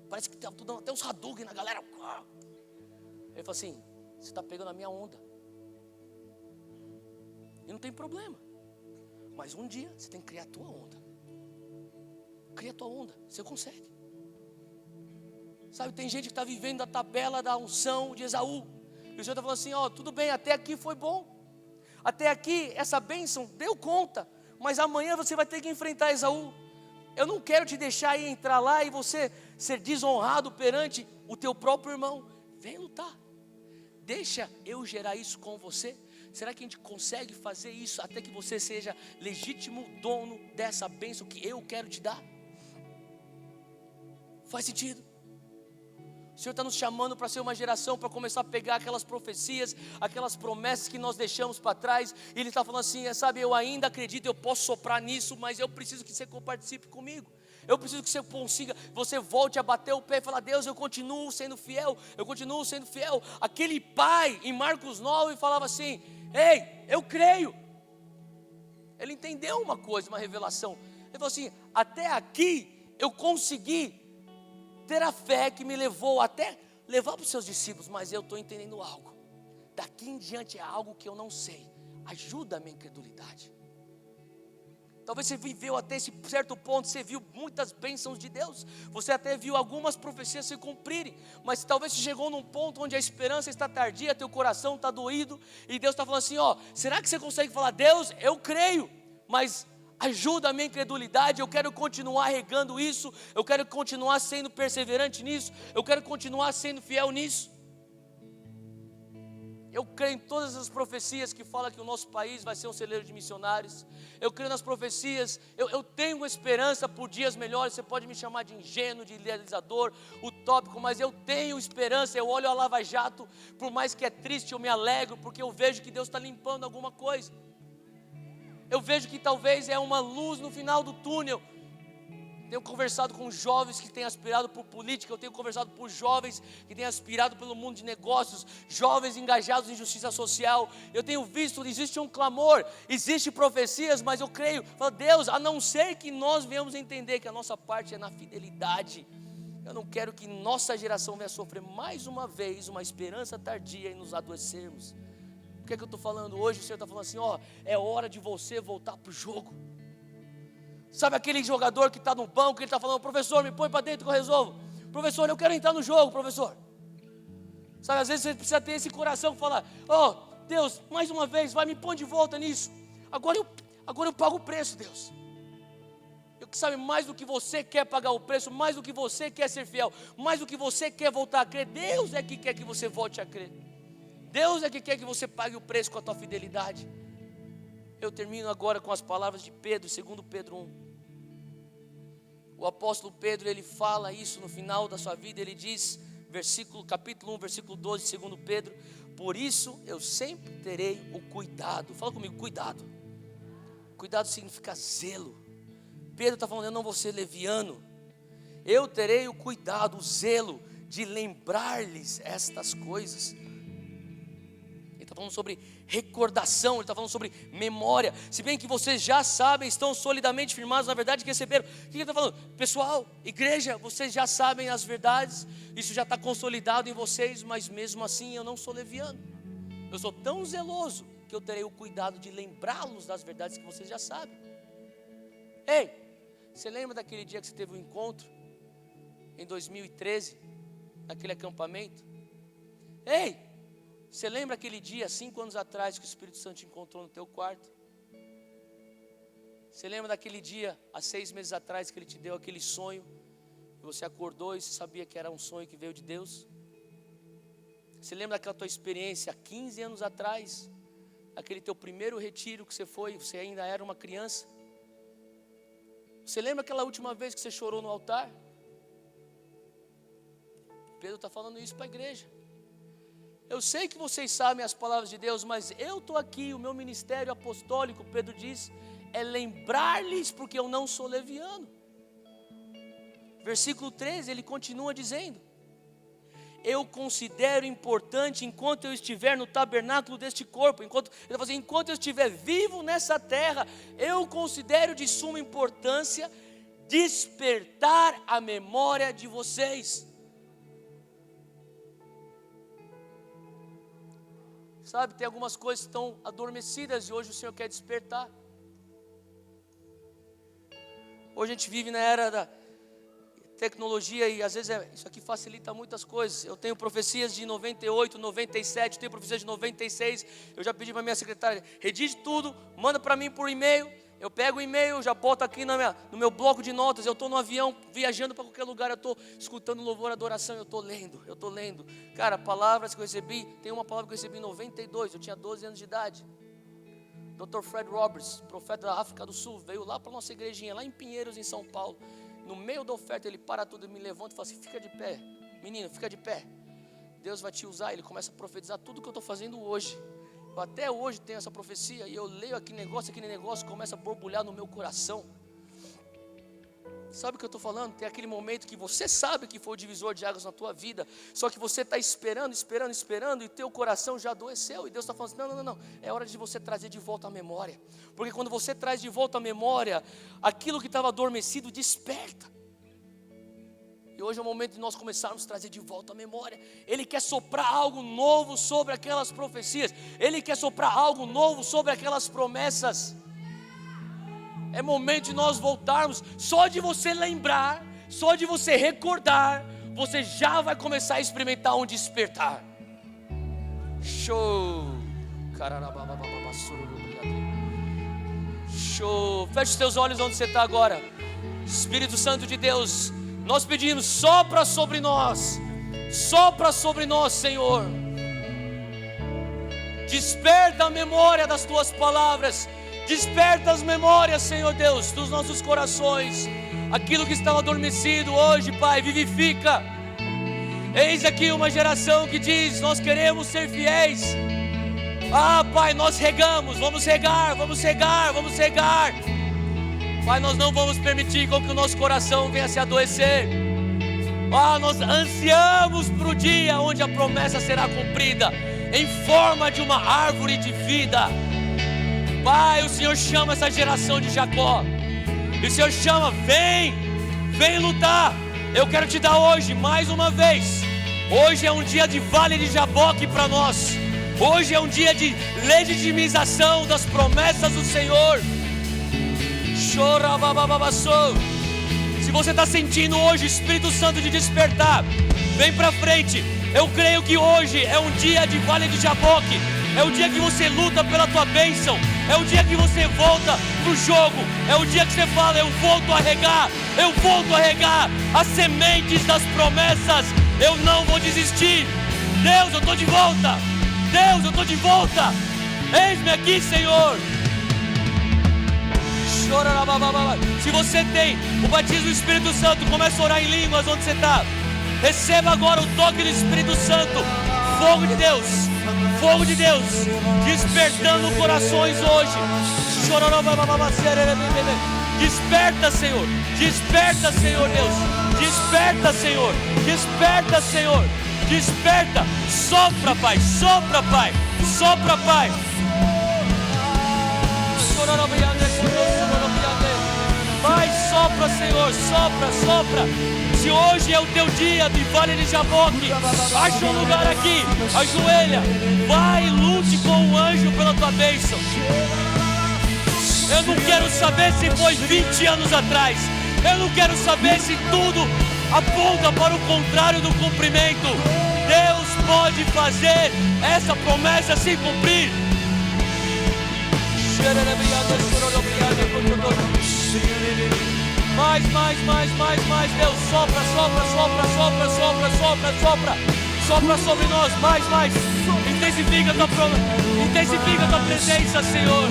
Parece que está dando até uns Hadouken na galera. Ele falou assim: você está pegando a minha onda. E não tem problema, mas um dia você tem que criar a tua onda. Cria a tua onda, você consegue. Sabe, tem gente que está vivendo a tabela da unção de Esaú. E o Senhor está falando assim: ó, tudo bem, até aqui foi bom. Até aqui essa bênção deu conta, mas amanhã você vai ter que enfrentar Esaú. Eu não quero te deixar ir entrar lá e você ser desonrado perante o teu próprio irmão. Vem lutar. Deixa eu gerar isso com você. Será que a gente consegue fazer isso até que você seja legítimo dono dessa bênção que eu quero te dar? Faz sentido? O Senhor está nos chamando para ser uma geração, para começar a pegar aquelas profecias, aquelas promessas que nós deixamos para trás. E Ele está falando assim: sabe, eu ainda acredito, eu posso soprar nisso, mas eu preciso que você participe comigo. Eu preciso que você consiga, você volte a bater o pé e falar: Deus, eu continuo sendo fiel, eu continuo sendo fiel. Aquele pai em Marcos 9 falava assim: ei, eu creio. Ele entendeu uma coisa, uma revelação. Ele falou assim: até aqui eu consegui ter a fé que me levou até levar para os seus discípulos, mas eu estou entendendo algo. Daqui em diante é algo que eu não sei. Ajuda a minha incredulidade. Talvez você viveu até esse certo ponto, você viu muitas bênçãos de Deus, você até viu algumas profecias se cumprirem, mas talvez você chegou num ponto onde a esperança está tardia, teu coração está doído, e Deus está falando assim: ó, será que você consegue falar: Deus, eu creio, mas ajuda a minha incredulidade, eu quero continuar regando isso, eu quero continuar sendo perseverante nisso, eu quero continuar sendo fiel nisso. Eu creio em todas as profecias que falam que o nosso país vai ser um celeiro de missionários. Eu creio nas profecias, eu tenho esperança por dias melhores. Você pode me chamar de ingênuo, de idealizador, utópico, mas eu tenho esperança. Eu olho a Lava Jato, por mais que é triste, eu me alegro, porque eu vejo que Deus está limpando alguma coisa. Eu vejo que talvez é uma luz no final do túnel. Tenho conversado com jovens que têm aspirado por política, eu tenho conversado por jovens que têm aspirado pelo mundo de negócios, jovens engajados em justiça social. Eu tenho visto, existe um clamor, existem profecias, mas eu creio, falo: Deus, a não ser que nós venhamos entender que a nossa parte é na fidelidade, eu não quero que nossa geração venha sofrer mais uma vez uma esperança tardia e nos adoecermos. O que é que eu estou falando hoje? O Senhor está falando assim: ó, é hora de você voltar para o jogo. Sabe aquele jogador que está no banco, ele está falando: professor, me põe para dentro que eu resolvo. Professor, eu quero entrar no jogo, professor. Sabe, às vezes você precisa ter esse coração que fala: ó, Deus, mais uma vez, vai, me põe de volta nisso. Agora eu pago o preço, Deus. Sabe, mais do que você quer pagar o preço, mais do que você quer ser fiel, mais do que você quer voltar a crer, Deus é que quer que você volte a crer. Deus é que quer que você pague o preço com a tua fidelidade. Eu termino agora com as palavras de Pedro, 2 Pedro 1. O apóstolo Pedro, ele fala isso no final da sua vida, ele diz, capítulo 1, versículo 12, segundo Pedro. Por isso eu sempre terei o cuidado. Fala comigo, cuidado. Cuidado significa zelo. Pedro está falando, eu não vou ser leviano. Eu terei o cuidado, o zelo de lembrar-lhes estas coisas. Ele está falando sobre recordação, ele está falando sobre memória. Se bem que vocês já sabem, estão solidamente firmados na verdade que receberam. O que ele está falando? Pessoal, igreja, vocês já sabem as verdades, isso já está consolidado em vocês, mas mesmo assim eu não sou leviano. Eu sou tão zeloso que eu terei o cuidado de lembrá-los das verdades que vocês já sabem. Ei, você lembra daquele dia que você teve um encontro? Em 2013, naquele acampamento? Ei, você lembra aquele dia, 5 anos atrás, que o Espírito Santo te encontrou no teu quarto? Você lembra daquele dia, há 6 meses atrás, que Ele te deu aquele sonho, e você acordou e você sabia que era um sonho que veio de Deus? Você lembra daquela tua experiência, há 15 anos atrás, aquele teu primeiro retiro que você foi, você ainda era uma criança? Você lembra aquela última vez que você chorou no altar? Pedro está falando isso para a igreja. Eu sei que vocês sabem as palavras de Deus, mas eu estou aqui, o meu ministério apostólico, Pedro diz, é lembrar-lhes, porque eu não sou leviano. Versículo 13, ele continua dizendo, eu considero importante, enquanto eu estiver no tabernáculo deste corpo, enquanto eu estiver vivo nessa terra, eu considero de suma importância despertar a memória de vocês. Sabe, tem algumas coisas que estão adormecidas e hoje o Senhor quer despertar. Hoje a gente vive na era da tecnologia e às vezes isso aqui facilita muitas coisas. Eu tenho profecias de 98, 97, tenho profecias de 96. Eu já pedi para minha secretária, redige tudo, manda para mim por e-mail. Eu pego o e-mail, já boto aqui no meu bloco de notas. Eu estou no avião, viajando para qualquer lugar, eu estou escutando louvor, adoração, eu estou lendo. Cara, palavras que eu recebi, tem uma palavra que eu recebi em 92, eu tinha 12 anos de idade. Dr. Fred Roberts, profeta da África do Sul, veio lá para a nossa igrejinha, lá em Pinheiros, em São Paulo. No meio da oferta, ele para tudo, me levanta e fala assim, fica de pé, menino, fica de pé. Deus vai te usar, ele começa a profetizar tudo que eu estou fazendo hoje. Eu até hoje tenho essa profecia e eu leio aquele negócio começa a borbulhar no meu coração. Sabe o que eu estou falando? Tem aquele momento que você sabe que foi o divisor de águas na tua vida, só que você está esperando e teu coração já adoeceu. E Deus está falando assim, não, é hora de você trazer de volta a memória. Porque quando você traz de volta a memória, aquilo que estava adormecido desperta. E hoje é o momento de nós começarmos a trazer de volta a memória. Ele quer soprar algo novo sobre aquelas profecias. Ele quer soprar algo novo sobre aquelas promessas. É momento de nós voltarmos. Só de você lembrar, só de você recordar, você já vai começar a experimentar um despertar. Show. Show. Feche os teus olhos onde você está agora. Espírito Santo de Deus, nós pedimos, sopra sobre nós, Senhor. Desperta a memória das tuas palavras, desperta as memórias, Senhor Deus, dos nossos corações. Aquilo que estava adormecido hoje, Pai, vivifica. Eis aqui uma geração que diz, nós queremos ser fiéis. Pai, nós regamos, vamos regar. Pai, nós não vamos permitir com que o nosso coração venha se adoecer. Nós ansiamos para o dia onde a promessa será cumprida, em forma de uma árvore de vida. Pai, o Senhor chama essa geração de Jacó, e o Senhor chama, vem lutar. Eu quero te dar hoje, mais uma vez, hoje é um dia de vale de Jaboque para nós. Hoje é um dia de legitimização das promessas do Senhor. Se você está sentindo hoje o Espírito Santo de despertar, vem para frente. Eu creio que hoje é um dia de vale de Jaboque. É o dia que você luta pela tua bênção. É o dia que você volta pro jogo. É o dia que você fala, eu volto a regar as sementes das promessas. Eu não vou desistir. Deus, eu estou de volta. Eis-me aqui, Senhor. Se você tem o batismo do Espírito Santo, começa a orar em línguas onde você está. Receba agora o toque do Espírito Santo. Fogo de Deus. Fogo de Deus. Despertando corações hoje. Desperta, Senhor. Desperta, Senhor Deus. Desperta, Senhor. Desperta, Senhor. Desperta. Sopra, Pai. Sopra, Pai. Sopra, Pai. Pai, sopra, Senhor. Sopra, sopra. Se hoje é o teu dia de Vale de Jaboque, acha um lugar aqui. Ajoelha. Vai, lute com o anjo pela tua bênção. Eu não quero saber se foi 20 anos atrás. Eu não quero saber se tudo aponta para o contrário do cumprimento. Deus pode fazer essa promessa se cumprir. Mais, Deus, sopra, sopra, sopra, sopra, sopra, sopra, sopra. Sopra sobre nós, mais. Intensifica a tua presença, Senhor.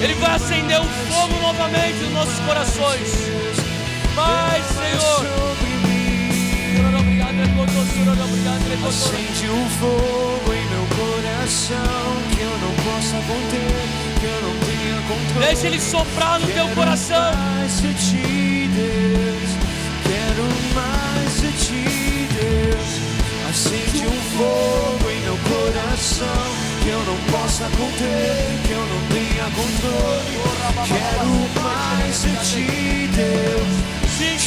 Ele vai acender um fogo novamente nos nossos corações. Mais, Senhor. Acende um fogo em meu coração que eu não possa conter, que eu não tenha controle. Deixa ele soprar no teu coração. Mais de ti, Deus. Quero mais de ti, Deus. Acende um fogo em meu coração que eu não possa conter, que eu não tenha controle. Quero mais de ti, Deus.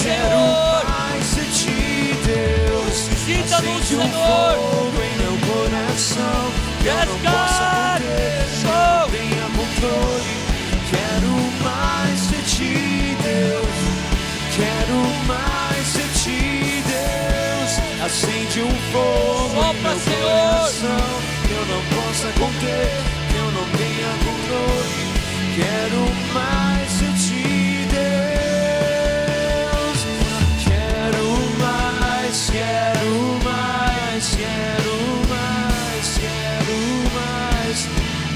Quero mais de ti, Deus. Acende um fogo em meu coração que eu não possa conter, que eu não tenha controle. Quero mais de ti, Deus. Quero mais de ti, Deus. Acende um fogo em meu coração que eu não possa conter, que eu não tenha controle. Quero mais de ti, Deus. Quero mais, quero mais, quero mais, quero mais,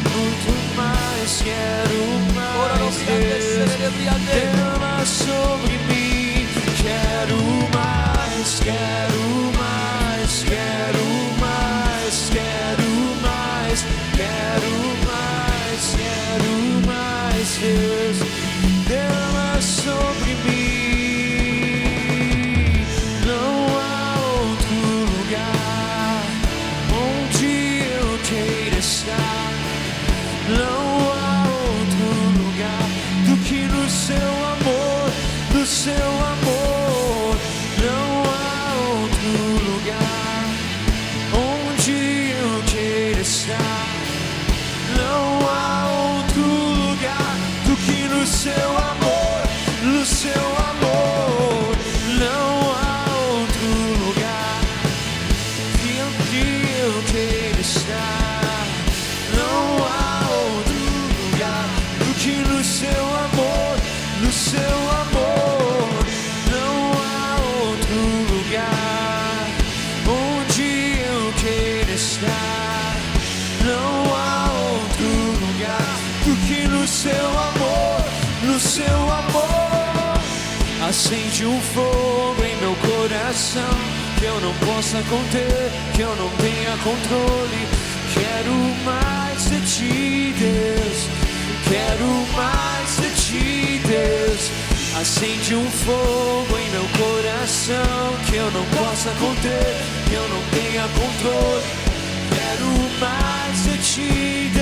muito mais, quero mais, Deus. Derrama sobre mim. Quero mais, quero mais, quero mais, quero mais, quero mais, quero mais, Deus. Derrama sobre mim. Não há outro lugar onde eu queira estar. Não há outro lugar do que no seu amor, do seu amor. Não há outro lugar onde eu queira estar. Não há outro lugar do que no seu amor, no seu amor. Não há outro lugar que eu queira estar. Não há outro lugar do que no seu amor, no seu amor. Não há outro lugar onde eu queira estar. Não há outro lugar do que no seu amor, no seu amor. Acende um fogo em meu coração que eu não possa conter, que eu não tenha controle. Quero mais de ti, Deus. Quero mais de ti, Deus. Acende um fogo em meu coração que eu não possa conter, que eu não tenha controle. Quero mais de ti, Deus.